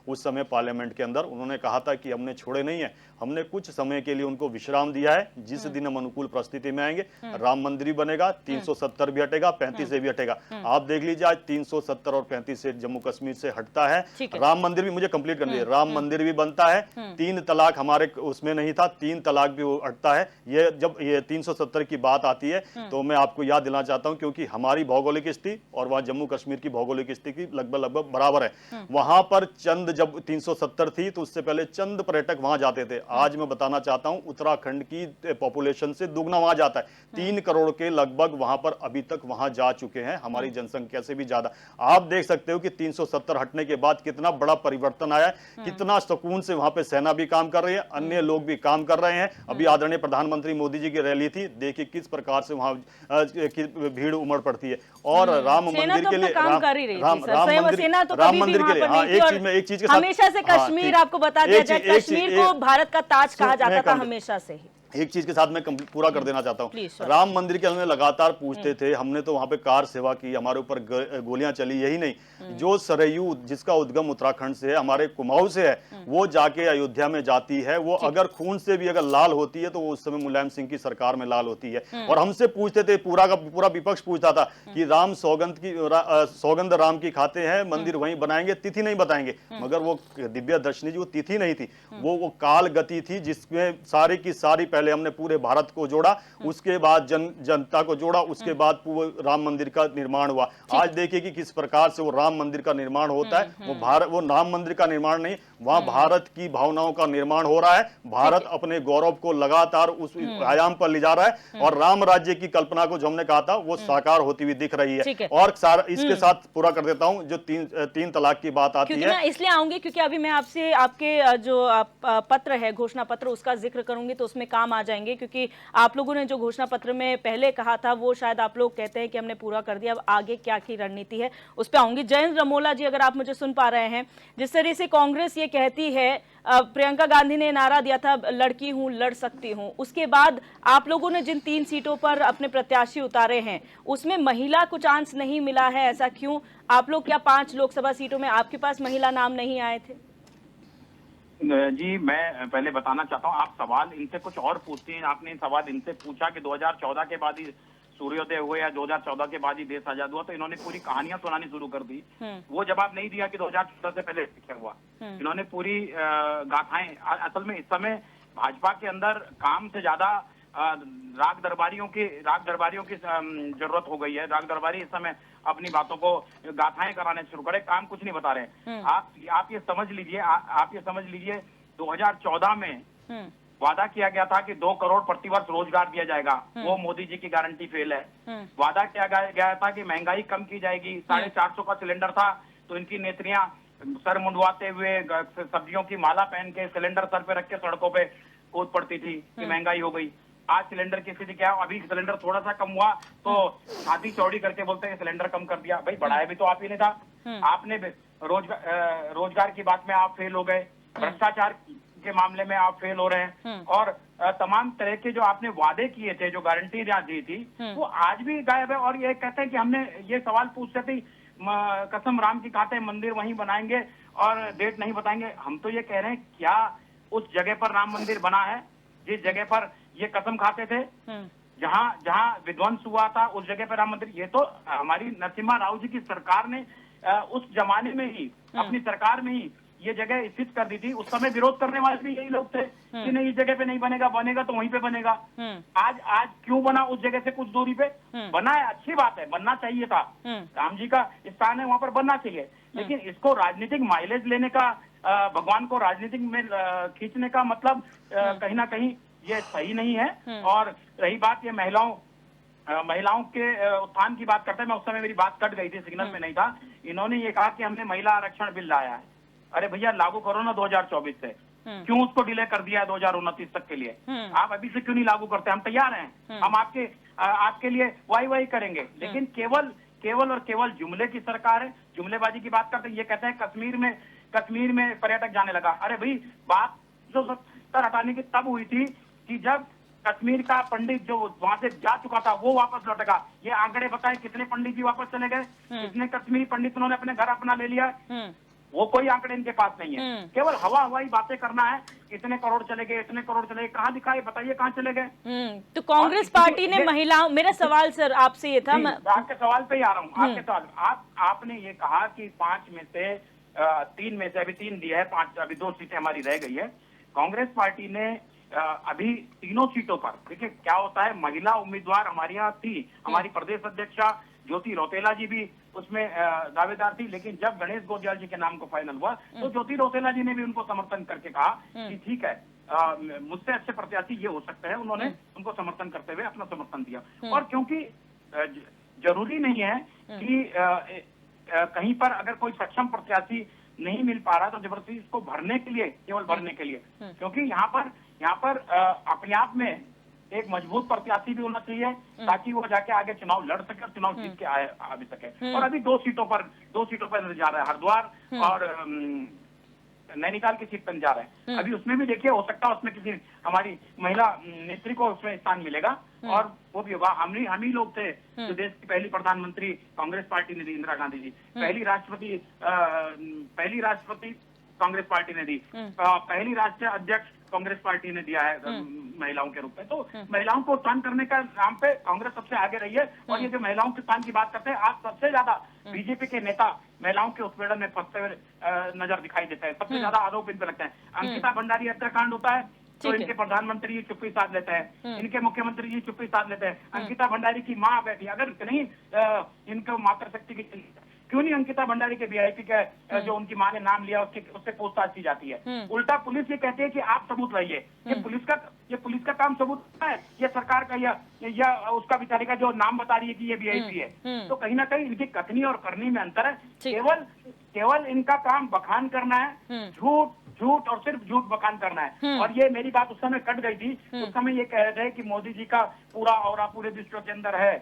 उस समय पार्लियामेंट के अंदर। उन्होंने कहा था कि हमने छोड़े नहीं है, हमने कुछ समय के लिए उनको विश्राम दिया है, जिस दिन हम अनुकूल परिस्थिति में आएंगे राम मंदिर भी बनेगा, 370 भी हटेगा, 35 से भी हटेगा। आप देख लीजिए आज 370 और 35 से जम्मू कश्मीर से हटता है, राम मंदिर भी, मुझे कंप्लीट करनी है, राम मंदिर भी बनता है, 3 तलाक हमारे उसमें नहीं था, 3 तलाक भी हटता है। ये जब ये 370 की बात आती है तो मैं आपको याद दिलाना चाहता हूं, क्योंकि हमारी भौगोलिक स्थिति और वहां जम्मू कश्मीर की भौगोलिक स्थिति लगभग बराबर है। वहां पर चंद, जब 370 थी तो उससे पहले चंद पर्यटक वहां जाते थे। आज मैं बताना चाहता हूं उत्तराखंड की पॉपुलेशन से दुगना वहां जाता है, 3 करोड़ के लगभग वहां पर अभी तक वहां जा चुके हैं, हमारी जनसंख्या से भी ज्यादा। आप देख सकते हो कि 370 हटने के बाद कितना बड़ा परिवर्तन आया है, कितना सुकून से वहां पे सेना भी काम कर रही है, अन्य लोग भी काम कर रहे हैं। अभी आदरणीय प्रधानमंत्री मोदी जी की रैली थी, देखिए किस प्रकार से वहां भीड़ उमड़ पड़ती है। और राम मंदिर के लिए राम मंदिर के लिए, हाँ, एक चीज के साथ हमेशा से कश्मीर, आपको बता दिया जाए, कश्मीर को भारत का ताज कहा जाता था हमेशा से ही। एक चीज के साथ मैं पूरा कर देना चाहता हूँ। राम मंदिर के हमें लगातार पूछते थे, हमने तो वहां पे कार सेवा की, हमारे ऊपर गोलियां चली। यही नहीं, जो सरयू जिसका उद्गम उत्तराखंड से है, हमारे कुमाऊं से है, वो जाके अयोध्या में जाती है, वो अगर खून से भी अगर लाल होती है तो वो उस समय मुलायम सिंह की सरकार में लाल होती है। और हमसे पूछते थे, पूरा का पूरा विपक्ष पूछता था कि राम सौगंध राम की खाते हैं, मंदिर वहीं बनाएंगे, तिथि नहीं बताएंगे। मगर वो दिव्या दर्शनी जी, वो तिथि नहीं थी, वो काल गति थी, जिसमें सारी की सारी पहले हमने पूरे भारत को जोड़ा, उसके बाद जनता को जोड़ा, उसके बाद राम मंदिर का निर्माण हुआ। आज देखिए कि किस प्रकार से वो राम मंदिर का निर्माण होता है। वो राम मंदिर का निर्माण नहीं, वहां भारत की भावनाओं का निर्माण हो रहा है। भारत अपने गौरव को लगातार उस आयाम पर ले जा रहा है और राम राज्य की कल्पना को जो हमने कहा था वो साकार होती हुई दिख रही है। और इसके साथ पूरा कर देता हूं, जो तीन तलाक की बात आती है, मैं इसलिए आऊंगी क्योंकि अभी मैं आपसे आपके जो पत्र है, घोषणा पत्र, उसका जिक्र करूंगी तो उसमें काम आ जाएंगे, क्योंकि आप लोगों ने जो घोषणा पत्र में पहले कहा था वो शायद आप लोग कहते हैं कि हमने पूरा कर दिया। अब आगे क्या की रणनीति है उस पर आऊंगी। जयंत रमोला जी, अगर आप मुझे सुन पा रहे हैं, जिस तरह से कांग्रेस ये कहती है, प्रियंका गांधी ने नारा दिया था लड़की हूं लड़ सकती हूं, उसके बाद आप लोगों ने जिन 3 सीटों पर अपने प्रत्याशी उतारे हैं उसमें महिला को चांस नहीं मिला है, ऐसा क्यों? आप लोग क्या 5 लोकसभा सीटों में आपके पास महिला नाम नहीं आए थे? जी, मैं पहले बताना चाहता हूँ, आप सवाल इनसे कुछ और पूछते हैं। आपने सवाल इनसे पूछा कि 2014 के बाद ही सूर्योदय हुए या 2014 के बाद ही देश आजाद हुआ, तो इन्होंने पूरी कहानियां सुनानी शुरू कर दी। वो जवाब नहीं दिया कि 2014 से पहले क्या हुआ। इन्होंने पूरी गाथाएं, असल में इस समय भाजपा के अंदर काम से ज्यादा राग दरबारियों की जरूरत हो गई है। राग दरबारी इस समय अपनी बातों को गाथाएं कराने शुरू करे, काम कुछ नहीं बता रहे। आप ये समझ लीजिए 2014 में वादा किया गया था कि 2 करोड़ प्रतिवर्ष रोजगार दिया जाएगा, वो मोदी जी की गारंटी फेल है। वादा किया गया था कि महंगाई कम की जाएगी, 450 का सिलेंडर था तो इनकी नेत्रियां सर मुंडवाते हुए सब्जियों की माला पहन के सिलेंडर सर पे रख के सड़कों पे कूद पड़ती थी कि महंगाई हो गई। आज सिलेंडर की स्थिति क्या है। अभी सिलेंडर थोड़ा सा कम हुआ तो छाती चौड़ी करके बोलते हैं सिलेंडर कम कर दिया। भाई बढ़ाया भी तो आप ही ने था। आपने रोजगार की बात में आप फेल हो गए, भ्रष्टाचार के मामले में आप फेल हो रहे हैं, और तमाम तरह के जो आपने वादे किए थे, जो गारंटी दी थी, वो आज भी गायब है। और ये कहते हैं कि हमने ये सवाल पूछते थे कसम राम की खाते मंदिर वहीं बनाएंगे और डेट नहीं बताएंगे। हम तो ये कह रहे हैं क्या उस जगह पर राम मंदिर बना है जिस जगह पर ये कसम खाते थे, जहां विध्वंस हुआ था उस जगह पर राम मंदिर। ये तो हमारी नरसिम्हा राव जी की सरकार ने उस जमाने में ही अपनी सरकार में ही ये जगह स्थित कर दी थी। उस समय विरोध करने वाले भी यही लोग थे कि नहीं इस जगह पे नहीं बनेगा, बनेगा तो वहीं पे बनेगा। आज क्यों बना उस जगह से कुछ दूरी पे बना है, अच्छी बात है, बनना चाहिए था। राम जी का स्थान है वहां पर बनना चाहिए, लेकिन इसको राजनीतिक माइलेज लेने का, भगवान को राजनीतिक में खींचने का मतलब कहीं ना कहीं ये सही नहीं है। और रही बात ये महिलाओं के उत्थान की बात करते हैं, मैं उस समय मेरी बात कट गई थी, सिग्नल में नहीं था। इन्होंने ये कहा कि हमने महिला आरक्षण बिल लाया है। अरे भैया लागू करो ना 2024 से, क्यों उसको डिले कर दिया है 2029 तक के लिए? आप अभी से क्यों नहीं लागू करते? हम तैयार हैं, हम आपके लिए वाई करेंगे, लेकिन केवल और केवल जुमले की सरकार है। जुमलेबाजी की बात करते हैं, ये कहते हैं कश्मीर में पर्यटक जाने लगा। अरे भाई बात जो 70 हटाने की तब हुई थी कि जब कश्मीर का पंडित जो वहां से जा चुका था वो वापस लौटेगा। ये आंकड़े बताए कितने पंडित जी वापस चले गए, कितने कश्मीरी पंडित उन्होंने अपने घर अपना ले लिया, वो कोई आंकड़े इनके पास नहीं है। केवल हवाई बातें करना है, इतने करोड़ चले गए, इतने करोड़ चले गए, कहाँ दिखाए बताइए, कहाँ चले गए? तो कांग्रेस पार्टी ने महिलाओं, मेरा सवाल सर आपसे ये था, आपके सवाल पे ही आ रहा हूँ। आपके सवाल आपने ये कहा कि 5 में से 3 में से अभी 3 दिया है, 5 अभी 2 सीटें हमारी रह गई है। कांग्रेस पार्टी ने अभी तीनों सीटों पर, देखिए क्या होता है, महिला उम्मीदवार हमारे यहाँ थी, हमारी प्रदेश अध्यक्षा ज्योति रौतेला जी भी उसमें दावेदार थी, लेकिन जब गणेश गोंदियाल जी के नाम को फाइनल हुआ तो ज्योति रौतेला जी ने भी उनको समर्थन करके कहा कि ठीक है, मुझसे अच्छे प्रत्याशी ये हो सकते हैं। उन्होंने उनको समर्थन करते हुए अपना समर्थन दिया। और क्योंकि जरूरी नहीं है कि कहीं पर अगर कोई सक्षम प्रत्याशी नहीं मिल पा रहा तो जबरदस्ती इसको भरने के लिए, केवल भरने के लिए, क्योंकि यहाँ पर अपने आप में एक मजबूत प्रत्याशी भी होना चाहिए ताकि वो जाके आगे चुनाव लड़ सके और चुनाव जीत के आ भी सके। और अभी 2 सीटों पर जा रहा है, हरिद्वार और नैनीताल की सीट पर जा रहे हैं। अभी उसमें भी देखिए, हो सकता है उसमें किसी हमारी महिला नेत्री को उसमें स्थान मिलेगा, और वो भी होगा। हम ही लोग थे जो देश की पहली प्रधानमंत्री कांग्रेस पार्टी ने दी, इंदिरा गांधी जी। पहली राष्ट्रपति कांग्रेस पार्टी ने दी, पहली राष्ट्रीय अध्यक्ष कांग्रेस पार्टी ने दिया है महिलाओं के रूप में। तो महिलाओं को उत्थान करने का नाम पे कांग्रेस सबसे आगे रही है। और ये जो महिलाओं के उत्थान की बात करते हैं, आज सबसे ज्यादा बीजेपी के नेता महिलाओं के उत्पीड़न में फंसते हुए नजर दिखाई देते हैं। सबसे ज्यादा आरोप इन पे लगते हैं। अंकिता भंडारी हत्याकांड होता है तो इनके प्रधानमंत्री जी चुप्पी साध लेते हैं, इनके मुख्यमंत्री जी चुप्पी साध लेते हैं। अंकिता भंडारी की माँ बैठी, अगर नहीं इनको मातृशक्ति की, क्यों नहीं अंकिता भंडारी के वीआईपी का जो उनकी माँ ने नाम लिया उससे पूछताछ की जाती है? उल्टा पुलिस ये कहती है कि आप सबूत लाइए। ये पुलिस का काम सबूत है, ये सरकार का या उसका बेचारे का जो नाम बता रही है कि ये वीआईपी है। तो कहीं ना कहीं इनकी कथनी और करनी में अंतर है। केवल इनका काम बखान करना है, झूठ और सिर्फ झूठ बखान करना है। और ये मेरी बात उस समय कट गई थी, उस समय ये कह रहे थे कि मोदी जी का पूरा और पूरे विश्व के अंदर है,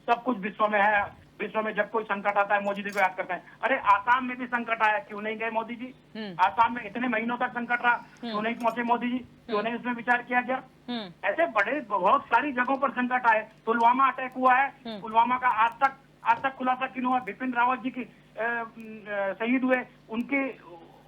सब कुछ विश्व में है, विश्व में जब कोई संकट आता है मोदी जी को याद करते हैं। अरे आसाम में भी संकट आया, क्यों नहीं गए मोदी जी? आसाम में इतने महीनों तक संकट रहा, क्यों नहीं पहुंचे मोदी जी? क्यों नहीं उसमें विचार किया गया? ऐसे बहुत सारी जगहों पर संकट आए। पुलवामा अटैक हुआ है, पुलवामा का आज तक खुलासा क्यों हुआ? बिपिन रावत जी की शहीद हुए,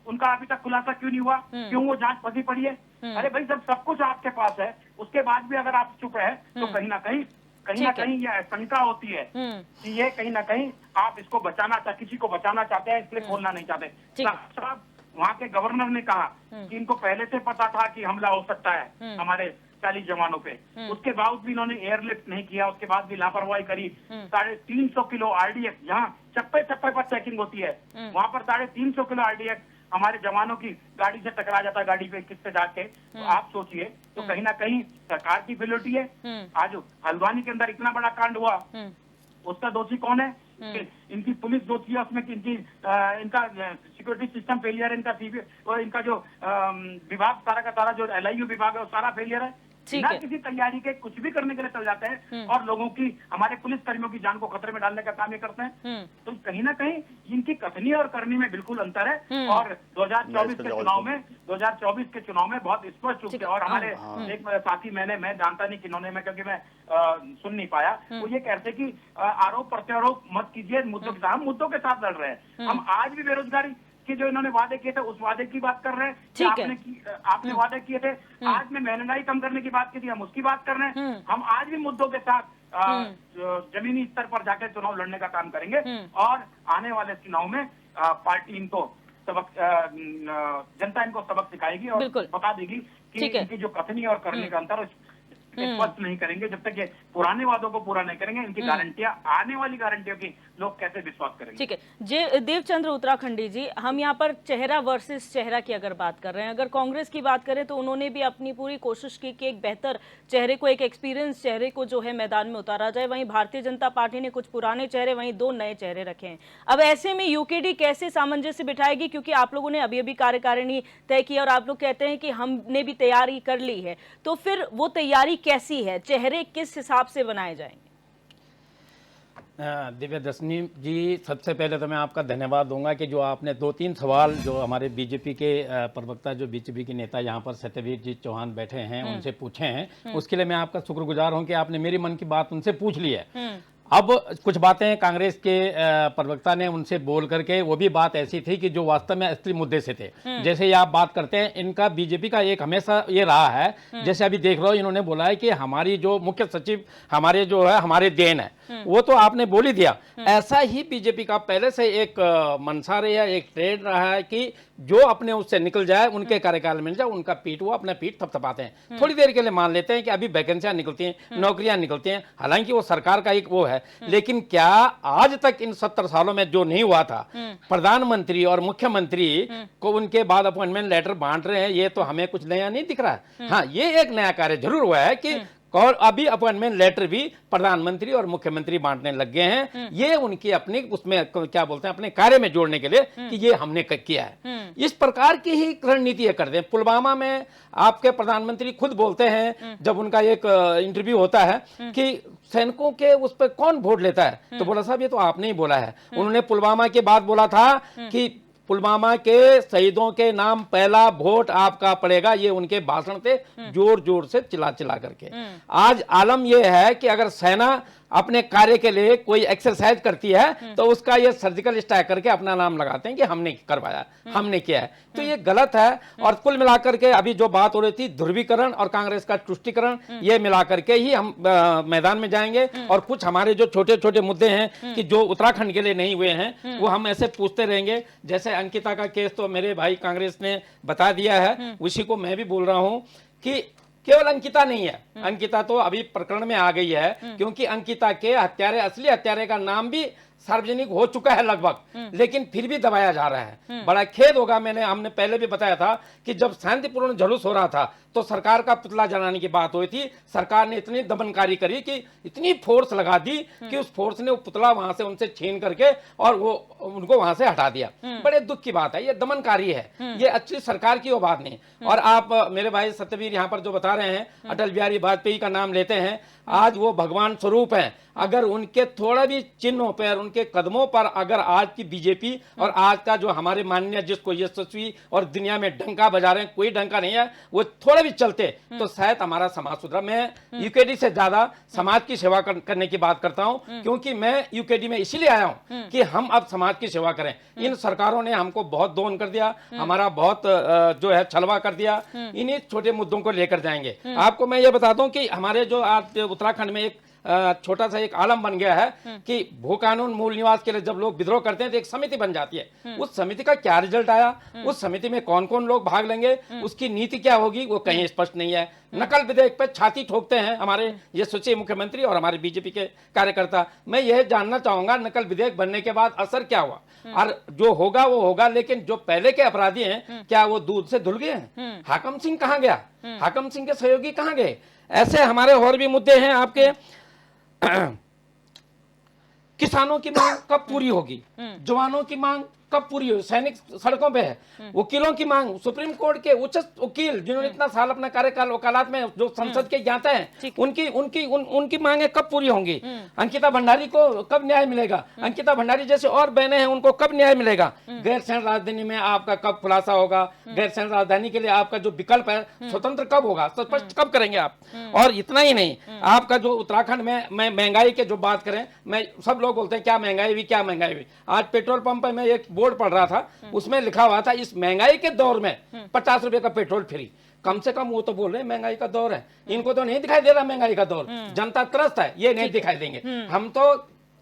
उनका अभी तक खुलासा क्यों नहीं हुआ? क्यों वो जांच फंसी पड़ी है? अरे भाई जब सब कुछ आपके पास है उसके बाद भी अगर आप चुप है तो कहीं ना कहीं ये शंका होती है कि ये कहीं ना कहीं आप इसको किसी को बचाना चाहते हैं, इसलिए खोलना नहीं चाहते। साहब वहाँ के गवर्नर ने कहा कि इनको पहले से पता था कि हमला हो सकता है हमारे 40 जवानों पे, उसके बावजूद भी इन्होंने एयरलिफ्ट नहीं किया, उसके बाद भी लापरवाही करी। 350 किलो आरडीएक्स, जहाँ चप्पे पर चेकिंग होती है, वहाँ पर 350 किलो आरडीएक्स हमारे जवानों की गाड़ी से टकरा जाता है, गाड़ी पे किससे जाके। तो आप सोचिए, तो कहीं ना कहीं सरकार की फेलिटी है। आज हल्द्वानी के अंदर इतना बड़ा कांड हुआ, उसका दोषी कौन है? इनकी पुलिस दोषी है उसमें, इनका सिक्योरिटी सिस्टम फेलियर है, इनका जो विभाग सारा का सारा जो LIU विभाग है वो सारा फेलियर है। ठीक बिना है। किसी तैयारी के कुछ भी करने के लिए चल जाते हैं और लोगों की, हमारे पुलिस कर्मियों की जान को खतरे में डालने का काम ये करते हैं। तो कहीं ना कहीं इनकी कथनी और करनी में बिल्कुल अंतर है। और 2024 के चुनाव में 2024 के चुनाव में बहुत स्पष्ट रूप से, और हमारे एक साथी मैं जानता नहीं किन्होंने, मैं क्योंकि मैं सुन नहीं पाया, वो ये कहते कि आरोप प्रत्यारोप मत कीजिए मुद्दों के साथ। हम मुद्दों के साथ लड़ रहे हैं। हम आज भी बेरोजगारी कि जो इन्होंने वादे किए थे उस वादे की बात कर रहे हैं। ठीक है। आपने वादे किए थे, आज में महंगाई कम करने की बात की थी, हम उसकी बात कर रहे हैं। हम आज भी मुद्दों के साथ जमीनी स्तर पर जाकर चुनाव लड़ने का काम करेंगे और आने वाले चुनाव में पार्टी इनको सबक, जनता इनको सबक सिखाएगी और बिल्कुल। बता देगी कि ठीक है। इनकी जो कथनी और करने का अंतर स्पष्ट नहीं करेंगे। जब तक ये पुराने वादों को पूरा नहीं करेंगे, इनकी गारंटियां, आने वाली गारंटियों की लोग कैसे विश्वास करेंगे। ठीक है। देवचंद्र उत्तराखंडी जी, हम यहाँ पर चेहरा वर्सेस चेहरा की अगर बात कर रहे हैं, अगर कांग्रेस की बात करें तो उन्होंने भी अपनी पूरी कोशिश की कि एक बेहतर चेहरे को, एक एक्सपीरियंस चेहरे को जो है मैदान में उतारा जाए। वहीं भारतीय जनता पार्टी ने कुछ पुराने चेहरे, वहीं 2 नए चेहरे रखे हैं। अब ऐसे में यूकेडी कैसे सामंजस्य बिठाएगी, क्योंकि आप लोगों ने अभी अभी कार्यकारिणी तय की और आप लोग कहते हैं कि हमने भी तैयारी कर ली है, तो फिर वो तैयारी कैसी है, चेहरे किस हिसाब से बनाए जाएंगे? दिव्या दर्शनी जी, सबसे पहले तो मैं आपका धन्यवाद दूंगा कि जो आपने 2-3 सवाल जो हमारे बीजेपी के प्रवक्ता, जो बीजेपी के नेता यहाँ पर सत्यवीर जी चौहान बैठे हैं, उनसे पूछे हैं, उसके लिए मैं आपका शुक्रगुजार हूँ कि आपने मेरी मन की बात उनसे पूछ ली है। अब कुछ बातें कांग्रेस के प्रवक्ता ने उनसे बोल करके, वो भी बात ऐसी थी कि जो वास्तव में असली मुद्दे से थे। जैसे ये आप बात करते हैं, इनका बीजेपी का एक हमेशा ये रहा है, जैसे अभी देख रहे हो इन्होंने बोला है कि हमारी जो मुख्य सचिव हमारे जो है हमारे देन है, वो तो आपने बोल ही दिया। ऐसा ही बीजेपी का पहले से एक मंशा रहा है, एक ट्रेंड रहा है कि जो अपने उससे निकल जाए, उनके कार्यकाल में जाए, उनका पीठ, वो अपना पीठ थपथपाते हैं। थोड़ी देर के लिए मान लेते हैं कि अभी वैकेंसियां निकलती हैं, नौकरियां निकलती हैं, हालांकि वो सरकार का एक वो है, लेकिन क्या आज तक इन 70 सालों में जो नहीं हुआ था, प्रधानमंत्री और मुख्यमंत्री को उनके बाद अपॉइंटमेंट लेटर बांट रहे हैं, ये तो हमें कुछ नया नहीं दिख रहा है। हाँ, ये एक नया कार्य जरूर हुआ है कि और अभी अपॉइंटमेंट लेटर भी प्रधानमंत्री और मुख्यमंत्री बांटने लग गए हैं। ये उनकी अपनी उसमें क्या बोलते हैं, अपने कार्य में जोड़ने के लिए कि ये हमने किया है। इस प्रकार की ही रणनीति करते हैं। पुलवामा में आपके प्रधानमंत्री खुद बोलते हैं, जब उनका एक इंटरव्यू होता है, कि सैनिकों के उस पर कौन वोट लेता है, तो बोला साहब ये तो आपने ही बोला है। उन्होंने पुलवामा के बाद बोला था कि पुलवामा के शहीदों के नाम पहला वोट आपका पड़ेगा। ये उनके भाषण थे, जोर जोर से चिल्ला चिल्ला करके। आज आलम यह है कि अगर सेना अपने कार्य के लिए कोई एक्सरसाइज करती है तो उसका ये सर्जिकल स्ट्राइक करके अपना नाम लगाते हैं कि हमने करवाया, हमने किया है। तो ये गलत है। और कुल मिलाकर के अभी जो बात हो रही थी ध्रुवीकरण और कांग्रेस का तुष्टीकरण, ये मिलाकर के ही हम मैदान में जाएंगे। और कुछ हमारे जो छोटे छोटे मुद्दे हैं कि जो उत्तराखंड के लिए नहीं हुए हैं, वो हम ऐसे पूछते रहेंगे। जैसे अंकिता का केस तो मेरे भाई कांग्रेस ने बता दिया है, उसी को मैं भी बोल रहा हूं कि केवल अंकिता नहीं है, अंकिता तो अभी प्रकरण में आ गई है, क्योंकि अंकिता के हत्यारे, असली हत्यारे का नाम भी सार्वजनिक हो चुका है लगभग, लेकिन फिर भी दबाया जा रहा है। बड़ा खेद होगा, हमने पहले भी बताया था कि जब शांतिपूर्ण जुलूस हो रहा था तो सरकार का पुतला जलाने की बात हुई थी। सरकार ने इतनी दमनकारी करी कि इतनी फोर्स लगा दी कि उस फोर्स ने वो पुतला वहां से उनसे छीन करके और वो उनको वहां से हटा दिया। बड़े दुख की बात है, ये दमनकारी है, ये अच्छी सरकार की वो बात नहीं। और आप मेरे भाई सत्यवीर यहाँ पर जो बता रहे हैं, अटल बिहारी वाजपेयी का नाम लेते हैं, आज वो भगवान स्वरूप हैं। अगर उनके थोड़ा भी चिन्हों पर, उनके कदमों पर अगर आज की बीजेपी और आज का जो हमारे माननीय जिसको यशस्वी और दुनिया में डंका बजा रहे हैं, कोई डंका नहीं है, वो थोड़ा भी चलते तो शायद हमारा समाज सुधरा। मैं यूकेडी से ज्यादा समाज की सेवा करने की बात करता हूं, क्योंकि मैं यूकेडी में इसीलिए आया हूं कि हम अब समाज की सेवा करें। इन सरकारों ने हमको बहुत दोहन कर दिया, हमारा बहुत जो है छलवा कर दिया। इन्हीं छोटे मुद्दों को लेकर जाएंगे। आपको मैं ये बता दूं कि हमारे जो आज उत्तराखंड में एक छोटा सा एक आलम बन गया है कि भू कानून मूल निवास के लिए जब लोग विद्रोह करते हैं तो एक समिति बन जाती है। उस समिति का क्या रिजल्ट आया, उस समिति में कौन कौन लोग भाग लेंगे, उसकी नीति क्या होगी, वो कहीं स्पष्ट नहीं है। नकल विधेयक पे छाती ठोकते हैं हमारे ये सोचे मुख्यमंत्री और हमारे बीजेपी के कार्यकर्ता। मैं यह जानना चाहूंगा नकल विधेयक बनने के बाद असर क्या हुआ, और जो होगा वो होगा, लेकिन जो पहले के अपराधी हैं क्या वो दूध से धुल गए हैं? हाकम सिंह कहां गया, हाकम सिंह के सहयोगी कहां गए? ऐसे हमारे और भी मुद्दे हैं आपके। किसानों की मांग कब पूरी होगी, जवानों की मांग कब पूरी हुई? सैनिक सड़कों पे है, वकीलों की मांग, सुप्रीम कोर्ट के उच्च वकील जिन्होंने इतना साल अपना कार्यकाल वकालत में जो संसद के ज्ञाता हैं, उनकी मांगे कब पूरी होंगी? अंकिता भंडारी को कब न्याय मिलेगा? अंकिता भंडारी जैसे और बहनें हैं, उनको कब न्याय मिलेगा? गैरसैंण राजधानी में आपका कब खुलासा होगा? गैरसैंण राजधानी के लिए आपका जो विकल्प है स्वतंत्र कब होगा, स्पष्ट कब करेंगे आप? और इतना ही नहीं, आपका जो उत्तराखंड में महंगाई के जो बात करें, मैं सब लोग बोलते हैं क्या महंगाई हुई, क्या महंगाई हुई। आज पेट्रोल पंप पर मैं एक बोर्ड पढ़ रहा था, उसमें लिखा हुआ था इस महंगाई के दौर में 50 रुपए का पेट्रोल फ्री। कम से कम वो तो बोल रहे हैं महंगाई का दौर है, इनको तो नहीं दिखाई दे रहा महंगाई का दौर। जनता त्रस्त है, ये नहीं दिखाई देंगे। हम तो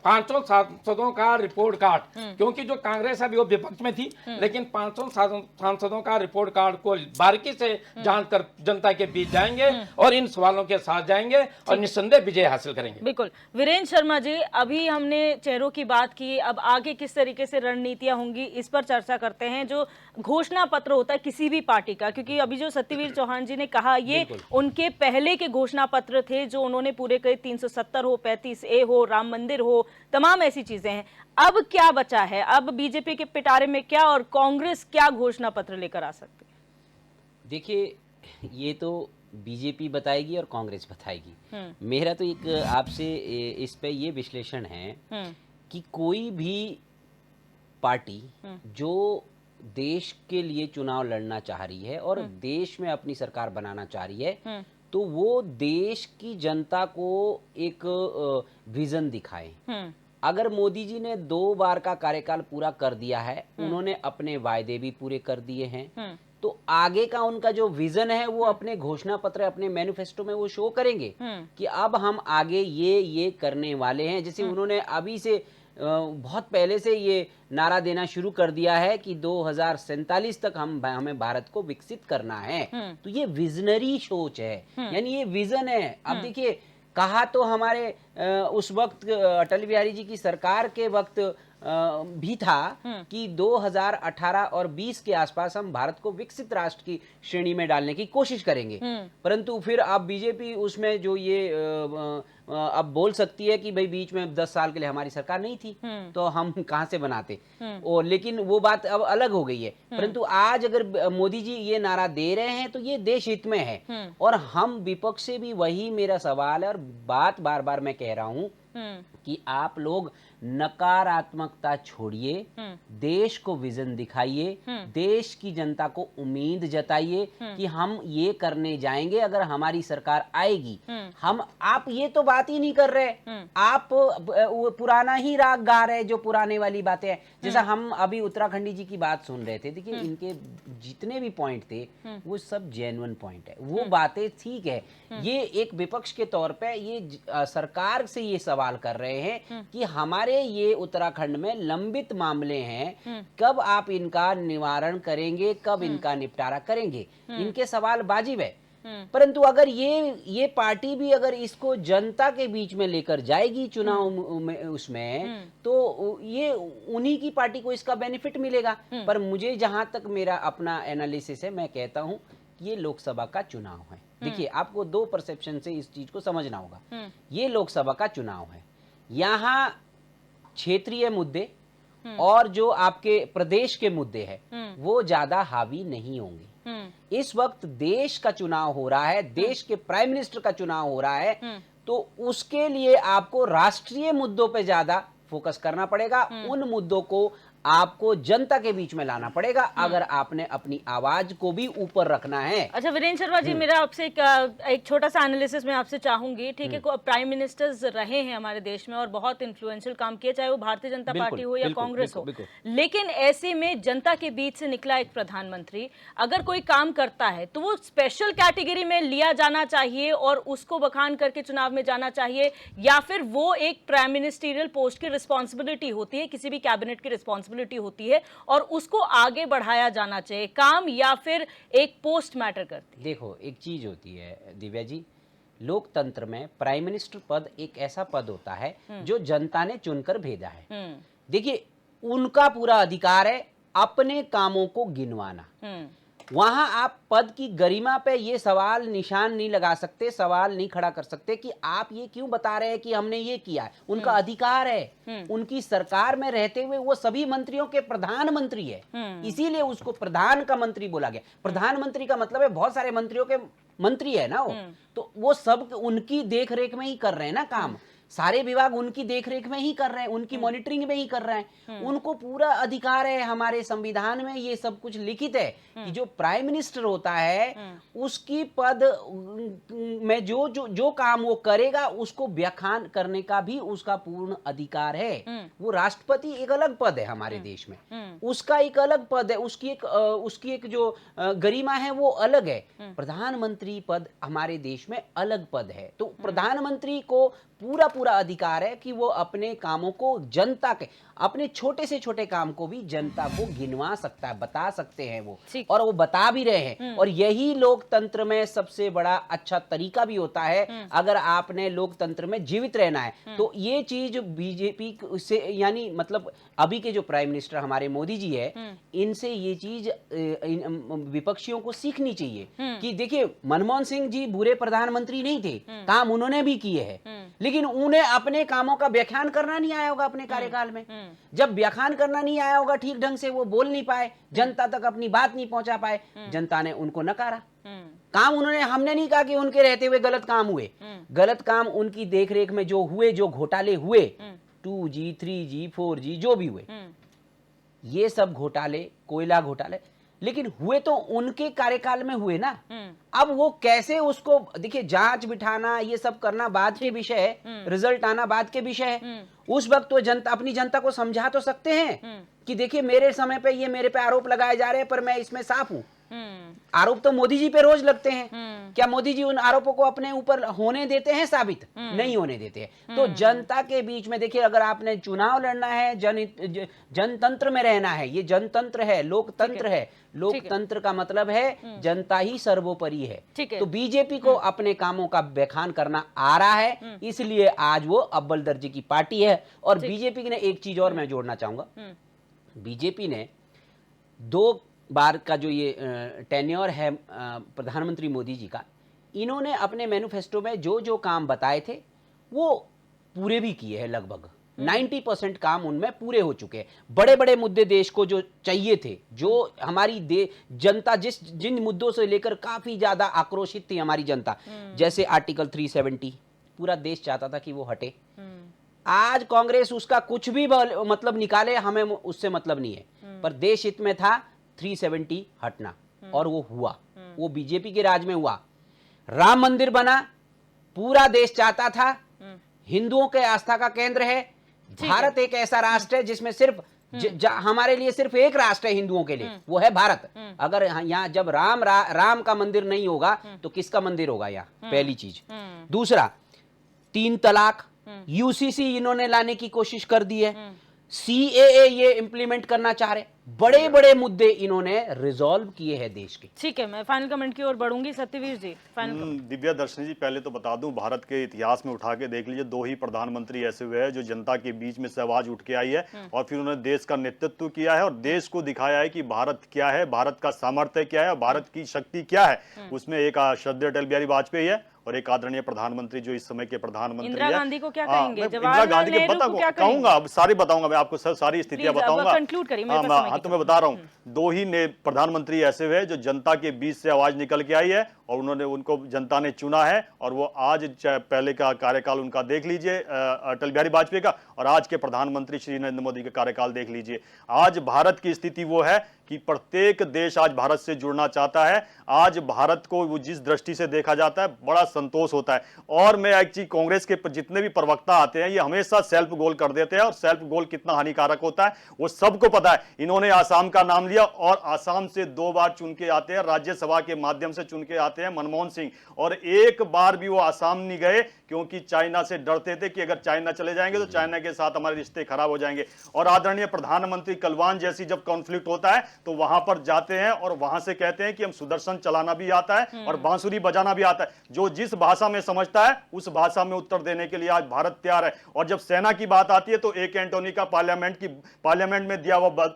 500 सांसदों का रिपोर्ट कार्ड, क्योंकि जो कांग्रेस अभी वो विपक्ष में थी, लेकिन 500 सांसदों का रिपोर्ट कार्ड को बारीकी से जानकर जनता के बीच जाएंगे और इन सवालों के साथ जाएंगे और निस्संदेह विजय हासिल करेंगे। बिल्कुल। वीरेंद्र शर्मा जी, अभी हमने चेहरों की बात की, अब आगे किस तरीके से रणनीतियां होंगी इस पर चर्चा करते हैं। जो घोषणा पत्र होता है किसी भी पार्टी का, क्योंकि अभी जो सत्यवीर चौहान जी ने कहा, ये उनके पहले के घोषणा पत्र थे जो उन्होंने पूरे करे, 370 हो, 35A हो, राम मंदिर हो, तमाम ऐसी चीजें हैं। अब क्या बचा है? अब बीजेपी के पिटारे में क्या, और कांग्रेस क्या घोषणा पत्र लेकर आ सकती है? देखिए, ये तो बीजेपी बताएगी और कांग्रेस बताएगी। मेरा तो एक आपसे इस पे ये विश्लेषण है कि कोई भी पार्टी जो देश के लिए चुनाव लड़ना चाह रही है और देश में अपनी सरकार बनाना चाह रही है, तो वो देश की जनता को एक विजन दिखाए। अगर मोदी जी ने 2 बार का कार्यकाल पूरा कर दिया है, उन्होंने अपने वायदे भी पूरे कर दिए हैं, तो आगे का उनका जो विजन है वो अपने घोषणा पत्र, अपने मैनिफेस्टो में वो शो करेंगे कि अब हम आगे ये करने वाले हैं। जैसे उन्होंने अभी से बहुत पहले से ये नारा देना शुरू कर दिया है कि 2047 तक हमें भारत को विकसित करना है। तो ये विजनरी सोच है, यानी ये विजन है। अब देखिए, कहा तो हमारे उस वक्त अटल बिहारी जी की सरकार के वक्त भी था कि 2018 और 20 के आसपास हम भारत को विकसित राष्ट्र की श्रेणी में डालने की कोशिश करेंगे। परंतु फिर अब बीजेपी उसमें जो ये अब बोल सकती है कि भाई बीच में 10 साल के लिए हमारी सरकार नहीं थी, तो हम कहां से बनाते। और लेकिन वो बात अब अलग हो गई है। परंतु आज अगर मोदी जी ये नारा दे रहे हैं तो ये देश हित में है। और हम विपक्ष से भी वही मेरा सवाल है और बात बार बार मैं कह रहा हूं कि आप लोग नकारात्मकता छोड़िए, देश को विजन दिखाइए, देश की जनता को उम्मीद जताइए कि हम ये करने जाएंगे अगर हमारी सरकार आएगी। आप ये तो बात ही नहीं कर रहे, आप पुराना ही राग गा रहे, जो पुराने वाली बातें हैं। जैसा हम अभी उत्तराखंडी जी की बात सुन रहे थे, देखिए इनके जितने भी पॉइंट थे वो सब जेन्युइन पॉइंट है, वो बातें ठीक है। ये एक विपक्ष के तौर पे ये सरकार से ये सवाल कर रहे हैं कि हमारे ये उत्तराखंड में लंबित मामले हैं, कब आप इनका निवारण करेंगे, कब इनका निपटारा करेंगे। इनके सवाल वाजिब है। परंतु अगर ये पार्टी भी अगर इसको जनता के बीच में लेकर जाएगी चुनाव में, उसमें तो ये उन्हीं की पार्टी को इसका बेनिफिट मिलेगा। पर मुझे जहां तक मेरा अपना एनालिसिस है, मैं कहता हूं ये लोकसभा का चुनाव है। देखिए, आपको 2 परसेप्शन से इस चीज को समझना होगा। ये लोकसभा का चुनाव है, यहाँ क्षेत्रीय मुद्दे और जो आपके प्रदेश के मुद्दे हैं वो ज्यादा हावी नहीं होंगे। इस वक्त देश का चुनाव हो रहा है, देश के प्राइम मिनिस्टर का चुनाव हो रहा है, तो उसके लिए आपको राष्ट्रीय मुद्दों पे ज्यादा फोकस करना पड़ेगा। उन मुद्दों को आपको जनता के बीच में लाना पड़ेगा अगर आपने अपनी आवाज को भी ऊपर रखना है। अच्छा वीरेंद्र शर्मा जी, मेरा आपसे एक छोटा सा एनालिसिस मैं आपसे चाहूंगी। ठीक है, प्राइम मिनिस्टर्स रहे हैं हमारे देश में और बहुत इन्फ्लुएंशियल काम किया, चाहे वो भारतीय जनता पार्टी हो या कांग्रेस हो। लेकिन ऐसे में जनता के बीच से निकला एक प्रधानमंत्री अगर कोई काम करता है तो वो स्पेशल कैटेगरी में लिया जाना चाहिए और उसको बखान करके चुनाव में जाना चाहिए, या फिर वो एक प्राइम मिनिस्टरियल पोस्ट की रिस्पॉन्सिबिलिटी होती है, किसी भी कैबिनेट की रिस्पॉन्सिबिलिटी होती है और उसको आगे बढ़ाया जाना चाहिए, काम या फिर एक पोस्ट मैटर करती है? देखो, एक चीज होती है दिव्या जी, लोकतंत्र में प्राइम मिनिस्टर पद एक ऐसा पद होता है जो जनता ने चुनकर भेजा है। देखिए, उनका पूरा अधिकार है अपने कामों को गिनवाना। वहां आप पद की गरिमा पे ये सवाल निशान नहीं लगा सकते, सवाल नहीं खड़ा कर सकते कि आप ये क्यों बता रहे हैं कि हमने ये किया है। उनका अधिकार है, उनकी सरकार में रहते हुए वो सभी मंत्रियों के प्रधानमंत्री है, इसीलिए उसको प्रधान का मंत्री बोला गया। प्रधानमंत्री का मतलब है बहुत सारे मंत्रियों के मंत्री है ना वो, तो वो सब उनकी देख रेख में ही कर रहे हैं ना काम, सारे विभाग उनकी देखरेख में ही कर रहे हैं, उनकी मॉनिटरिंग में ही कर रहे हैं। उनको पूरा अधिकार है, हमारे संविधान में ये सब कुछ लिखित है कि जो प्राइम मिनिस्टर होता है उसकी पद में जो जो जो काम वो करेगा उसको व्याख्यान करने का भी उसका पूर्ण अधिकार है। वो राष्ट्रपति एक अलग पद है हमारे देश में, उसका एक अलग पद है, उसकी एक जो गरिमा है वो अलग है। प्रधानमंत्री पद हमारे देश में अलग पद है, तो प्रधानमंत्री को पूरा पूरा अधिकार है कि वो अपने कामों को जनता के, अपने छोटे से छोटे काम को भी जनता को गिनवा सकता है, बता सकते हैं वो, और वो बता भी रहे हैं। और यही लोकतंत्र में सबसे बड़ा अच्छा तरीका भी होता है। अगर आपने लोकतंत्र में जीवित रहना है तो ये चीज बीजेपी से, यानी मतलब अभी के जो प्राइम मिनिस्टर हमारे मोदी जी है, इनसे ये चीज विपक्षियों को सीखनी चाहिए कि देखिए मनमोहन सिंह जी बुरे प्रधानमंत्री नहीं थे, काम उन्होंने भी किए हैं, लेकिन उन्हें अपने कामों का व्याख्यान करना नहीं आया होगा अपने कार्यकाल में। जब व्याख्यान करना नहीं आया होगा ठीक ढंग से, वो बोल नहीं पाए, जनता तक अपनी बात नहीं पहुंचा पाए, जनता ने उनको नकारा। काम उन्होंने, हमने नहीं कहा कि उनके रहते हुए गलत काम हुए, गलत काम उनकी देखरेख में जो हुए, जो घोटाले हुए 2G 3G 4G जो भी हुए, ये सब घोटाले, कोयला घोटाले, लेकिन हुए तो उनके कार्यकाल में हुए ना। अब वो कैसे उसको, देखिए जांच बिठाना ये सब करना बाद के विषय है, रिजल्ट आना बाद के विषय है। उस वक्त तो जनता, अपनी जनता को समझा तो सकते हैं कि देखिए मेरे समय पे ये मेरे पे आरोप लगाए जा रहे हैं पर मैं इसमें साफ हूं। आरोप तो मोदी जी पे रोज लगते हैं, क्या मोदी जी उन आरोपों को अपने ऊपर होने देते हैं साबित? नहीं होने देते हैं। तो जनता के बीच में देखिए, अगर आपने चुनाव लड़ना है, जनतंत्र में रहना है, ये जनतंत्र है, लोकतंत्र है, लोकतंत्र का मतलब है जनता ही सर्वोपरि है। तो बीजेपी को अपने कामों का व्याख्यान करना आ रहा है, इसलिए आज वो अव्वल दर्जे की पार्टी है। और बीजेपी ने एक चीज और मैं जोड़ना चाहूंगा, बीजेपी ने 2 बार का जो ये टेन्योर है प्रधानमंत्री मोदी जी का, इन्होंने अपने मैनिफेस्टो में जो जो काम बताए थे वो पूरे भी किए हैं। लगभग 90% काम उनमें पूरे हो चुके हैं। बड़े बड़े मुद्दे देश को जो चाहिए थे, जो हमारी जनता जिन मुद्दों से लेकर काफी ज्यादा आक्रोशित थी हमारी जनता, जैसे आर्टिकल 370 पूरा देश चाहता था कि वो हटे। आज कांग्रेस उसका कुछ भी मतलब निकाले, हमें उससे मतलब नहीं है, पर देश हित में था 370 हटना, और वो हुआ, वो बीजेपी के राज में हुआ। राम मंदिर बना, पूरा देश चाहता था, हिंदुओं के आस्था का केंद्र है। भारत एक ऐसा राष्ट्र है जिसमें सिर्फ हमारे लिए सिर्फ एक राष्ट्र है हिंदुओं के लिए, वो है भारत। अगर यहाँ जब राम का मंदिर नहीं होगा तो किसका मंदिर होगा यहाँ? पहली चीज। दूसरा, 3 तलाक, यूसीसी इन्होंने लाने की कोशिश कर दी है, CAA ये इंप्लीमेंट करना चाह रहे, बड़े बड़े मुद्दे इन्होंने रिजॉल्व किए हैं देश के। ठीक है, मैं फाइनल कमेंट की ओर बढ़ूंगी। सत्यवीर जी, फाइनल कमेंट। दिव्या दर्शनी जी, पहले तो बता दूं, भारत के इतिहास में उठा के देख लीजिए, 2 ही प्रधानमंत्री ऐसे हुए हैं जो जनता के बीच में से आवाज उठ के आई है और फिर उन्होंने देश का नेतृत्व किया है और देश को दिखाया है कि भारत क्या है, भारत का सामर्थ्य क्या है, भारत की शक्ति क्या है। उसमें एक श्रद्धेय अटल बिहारी वाजपेयी है और एक आदरणीय प्रधानमंत्री जो इस समय के प्रधानमंत्री इंदिरा है। गांधी को क्या कहेंगे? इंदिरा गांधी के कहूंगा, अब सारी बताऊंगा मैं आपको, सारी स्थितियां बताऊंगा। कंक्लूड करिए, हाँ, तो मैं बता रहा हूँ, 2 ही प्रधानमंत्री ऐसे हुए जो जनता के बीच से आवाज निकल के आई है और उनको जनता ने चुना है। और वो आज, पहले का कार्यकाल उनका देख लीजिए अटल बिहारी वाजपेयी का, और आज के प्रधानमंत्री श्री नरेंद्र मोदी का कार्यकाल देख लीजिए। आज भारत की स्थिति वो है कि प्रत्येक देश आज भारत से जुड़ना चाहता है। आज भारत को वो जिस दृष्टि से देखा जाता है, बड़ा संतोष होता है। और मैं एक चीज, कांग्रेस के जितने भी प्रवक्ता आते हैं ये हमेशा सेल्फ गोल कर देते हैं, और सेल्फ गोल कितना हानिकारक होता है वो सबको पता है। इन्होंने आसाम का नाम लिया और आसाम से 2 बार चुन के आते हैं, राज्यसभा के माध्यम से चुन के आते हैं मनमोहन सिंह, और एक बार भी वो आसाम नहीं गए क्योंकि चाइना से डरते थे कि अगर चाइना चले जाएंगे तो चाइना के साथ हमारे रिश्ते खराब हो जाएंगे। और आदरणीय प्रधानमंत्री कलवान जैसी जब कॉन्फ्लिक्ट होता है तो वहां पर जाते हैं और वहां से कहते हैं कि हम सुदर्शन चलाना भी आता है और बांसुरी बजाना भी आता है। जो जिस भाषा में समझता है उस भाषा में उत्तर देने के लिए आज भारत तैयार है। और जब सेना की बात आती है तो ए के एंटोनी का पार्लियामेंट में दिया हुआ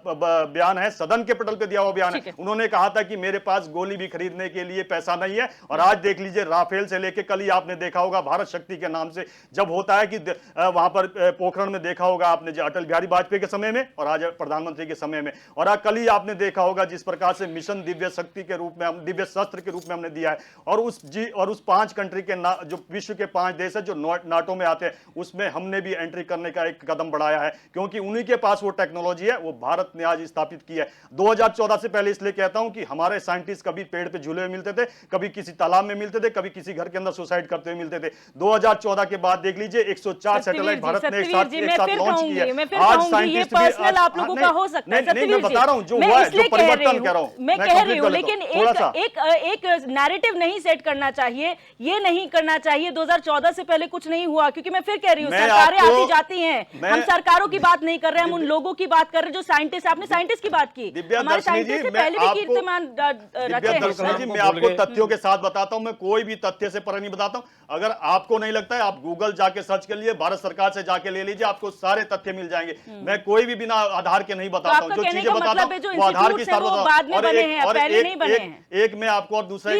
बयान है, सदन के पटल पे दिया हुआ बयान है। उन्होंने कहा था कि मेरे पास गोली भी खरीदने के लिए पैसा नहीं है। और आज देख लीजिए, राफेल से लेके कल ही आपने देखा होगा भारत शक्ति के नाम से जब होता है कि वहां पर पोखरण में देखा होगा आपने अटल बिहारी वाजपेयी के समय में और आज प्रधानमंत्री के समय में, और आज कल ही आपने देखा होगा जिस प्रकार से मिशन दिव्य शक्ति के रूप में, दिव्य शस्त्र के रूप में हमने दिया है। और उस 5 कंट्री के जो विश्व के 5 देश है जो नाटो में आते हैं, उसमें हमने भी एंट्री करने का एक कदम बढ़ाया है, क्योंकि उन्हीं के पास वो टेक्नोलॉजी है, वो भारत ने आज स्थापित की है। 2014 से पहले इसलिए कहता हूं कि हमारे साइंटिस्ट कभी पेड़ पे झूले हुए मिलते थे, कभी किसी तालाब में मिलते थे, कभी किसी घर के अंदर सुसाइड करते हुए मिलते थे। 2014 के बाद देख लीजिए 104 सैटेलाइट भारत ने एक साथ लॉन्च किया है। आज साइंटिस्ट पर्सनल आप लोगों का हो सकता है। नहीं, मैं बता रहा हूं जो हुआ है, जो परिवर्तन कह रहा हूं, मैं कह रही हूं, लेकिन एक नैरेटिव नहीं सेट करना चाहिए, ये नहीं करना चाहिए 2014 से पहले कुछ नहीं हुआ, क्योंकि मैं फिर कह रही हूं सरकारें आती जाती हैं, हम सरकारों की बात नहीं कर रहे हैं, हम उन लोगों की बात कर रहे हैं जो साइंटिस्ट, आपने साइंटिस्ट की बात की, हमारे साइंटिस्ट से पहले भी कीर्तिमान रचे हैं। मैं आपको तथ्यों के साथ बताता हूं, मैं कोई भी तथ्य से परे नहीं बताता हूं। अगर आपको नहीं लगता है, आप गूगल जाके सर्च कर लिए, भारत सरकार से जाके ले लीजिए, आपको सारे तथ्य मिल जाएंगे। मैं कोई भी बिना आधार के नहीं बताता हूं, जो चीजें बताता हूं वो आधार के साथ एक मैं आपको और दूसरा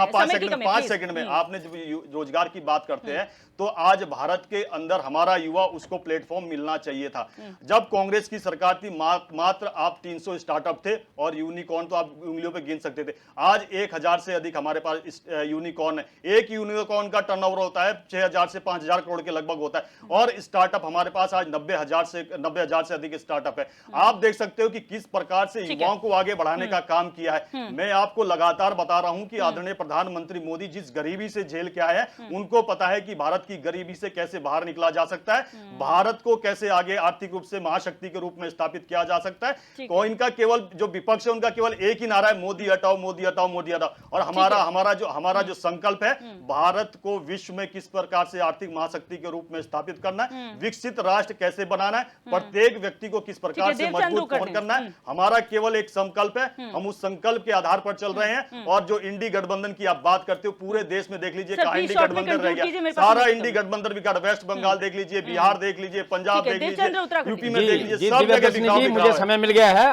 5 सेकंड में आपने जब रोजगार की बात करते हैं तो आज भारत के अंदर हमारा युवा उसको प्लेटफॉर्म मिलना चाहिए था। जब कांग्रेस की सरकार थी मात्र आप 300 स्टार्टअप थे और यूनिकॉर्न तो आप उंगलियों पे गिन सकते थे। आज 1000 से अधिक हमारे पास यूनिकॉर्न है। एक यूनिकॉर्न का टर्नओवर होता है 6000 से 5000 करोड़ के लगभग होता है और स्टार्टअप हमारे पास आज 90000 से अधिक स्टार्टअप है। आप देख सकते हो कि किस प्रकार से युवाओं को आगे बढ़ाने का काम किया है। मैं आपको लगातार बता रहा हूं कि आदरणीय प्रधानमंत्री मोदी जिस गरीबी से झेल के आए हैं उनको पता है कि भारत की गरीबी से कैसे बाहर निकला जा सकता है, भारत को कैसे आगे आर्थिक रूप से महाशक्ति के रूप में स्थापित किया जा सकता है। तो इनका केवल जो विपक्ष है उनका केवल एक ही नारा है, मोदी हटाओ, मोदी हटाओ, मोदी हटाओ। और हमारा जो संकल्प है भारत को विश्व में किस प्रकार से आर्थिक महाशक्ति के रूप में स्थापित करना है, विकसित राष्ट्र कैसे बनाना है, प्रत्येक व्यक्ति को किस प्रकार से मजबूत करना है, हमारा केवल एक संकल्प है। हम उस संकल्प के आधार पर चल रहे हैं। और जो इंडी गठबंधन की आप बात करते हो, पूरे देश में देख लीजिए कहां इंडी गठबंधन रह गया, सारा इंडी गठबंधन बिगाड़, वेस्ट बंगाल देख लीजिए, बिहार देख लीजिए, पंजाब देख लीजिए, यूपी में देख लीजिए, सब जगह बिगाड़। मुझे समय मिल गया है,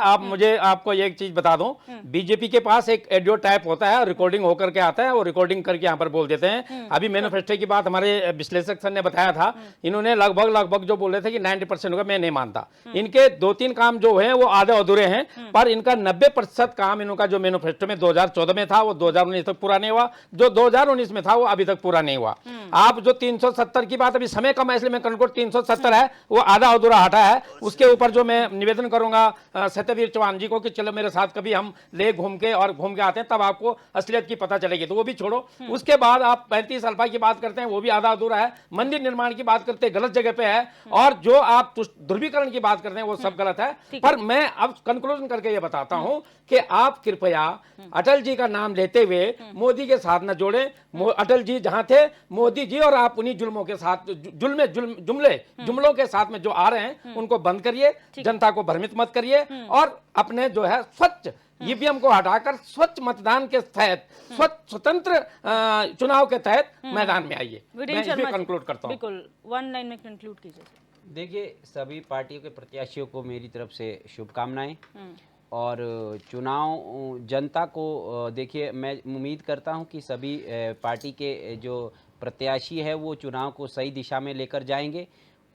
आपको एक चीज बता दूं, बीजेपी के पास एक ऑडियो टाइप होता है, रिकॉर्डिंग होकर के आता है, वो रिकॉर्डिंग करके यहाँ पर बोल देते हैं। अभी मैनिफेस्टो की बात हमारे विश्लेषक सर ने बताया था, इन्होंने लगभग जो बोल रहे थे कि 90% होगा, मैं नहीं मानता। इनके 2-3 काम जो है वो आधे अधूरे हैं, पर इनका 90% काम इनका जो मैनिफेस्टो में 2014 में था वो 2019 तक पूरा नहीं हुआ, जो 2019 में था वो अभी तक पूरा नहीं हुआ। आप जो 370 की बात, अभी समय कम है इसलिए मैं कंक्लूड, 370 है वो आधा अधूरा हटा है। उसके ऊपर जो मैं निवेदन करूंगा सत्यवीर चौहान जी को कि चलो मेरे साथ कभी हम ले घूम के आते हैं, तब आपको असलियत की पता चलेगी, तो वो भी छोड़ो। उसके बाद आप 35 अल्फा की बात करते हैं, वो भी आधा अधूरा है। मंदिर निर्माण की बात करते हैं, गलत जगह पे है। और जो आप ध्रुवीकरण की बात करते हैं वो सब गलत है। पर मैं अब कंक्लूजन करके ये बताता हूं कि आप कृपया अटल जी का नाम लेते हुए मोदी के साथ न जोड़ें। अटल जी जहां थे, मोदी जी और आप उन्हीं जुल्मों के साथ, जुमलों के साथ में जो आ रहे हैं उनको बंद करिए, जनता को भ्रमित मत करिए और अपने जो है स्वच्छ ईवीएम को हटाकर स्वच्छ मतदान के तहत, स्वतंत्र चुनाव के तहत मैदान में आइए। मैं इसमें कंक्लूड करता हूं। बिल्कुल 1 लाइन में कंक्लूड कीजिए। देखिए, सभी पार्टियों के प्रत्याशियों को मेरी तरफ से शुभकामनाएं और चुनाव जनता को देखिए, मैं उम्मीद करता हूं कि सभी पार्टी के जो प्रत्याशी है वो चुनाव को सही दिशा में लेकर जाएंगे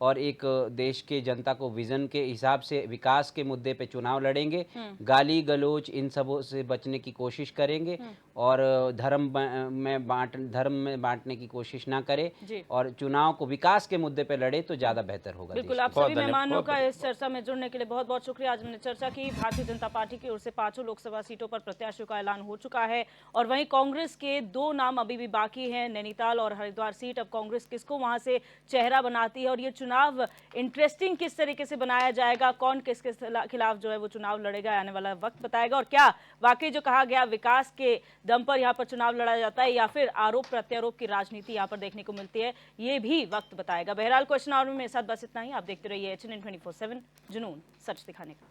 और एक देश के जनता को विजन के हिसाब से विकास के मुद्दे पे चुनाव लड़ेंगे। गाली गलोच इन सब से बचने की कोशिश करेंगे और धर्म में बांटने की कोशिश ना करें और चुनाव को विकास के मुद्दे पे लड़े तो ज्यादा बेहतर होगा। बिल्कुल, आप सभी मेहमानों का इस चर्चा में जुड़ने के लिए बहुत बहुत शुक्रिया। आज हमने चर्चा की, भारतीय जनता पार्टी की ओर से 5 लोकसभा सीटों पर प्रत्याशियों का ऐलान हो चुका है और वहीं कांग्रेस के 2 नाम अभी भी बाकी हैं, नैनीताल और हरिद्वार सीट। अब कांग्रेस किसको वहां से चेहरा बनाती है और ये चुनाव इंटरेस्टिंग किस तरीके से बनाया जाएगा, कौन किसके खिलाफ जो है वो चुनाव लड़ेगा, आने वाला वक्त बताएगा। और क्या वाकई जो कहा गया विकास के दम पर यहाँ पर चुनाव लड़ा जाता है या फिर आरोप प्रत्यारोप की राजनीति यहाँ पर देखने को मिलती है, ये भी वक्त बताएगा। बहरहाल क्वेश्चन आवर में मेरे साथ बस इतना ही। आप देखते रहिए HNN 24/7, जुनून सच दिखाने का।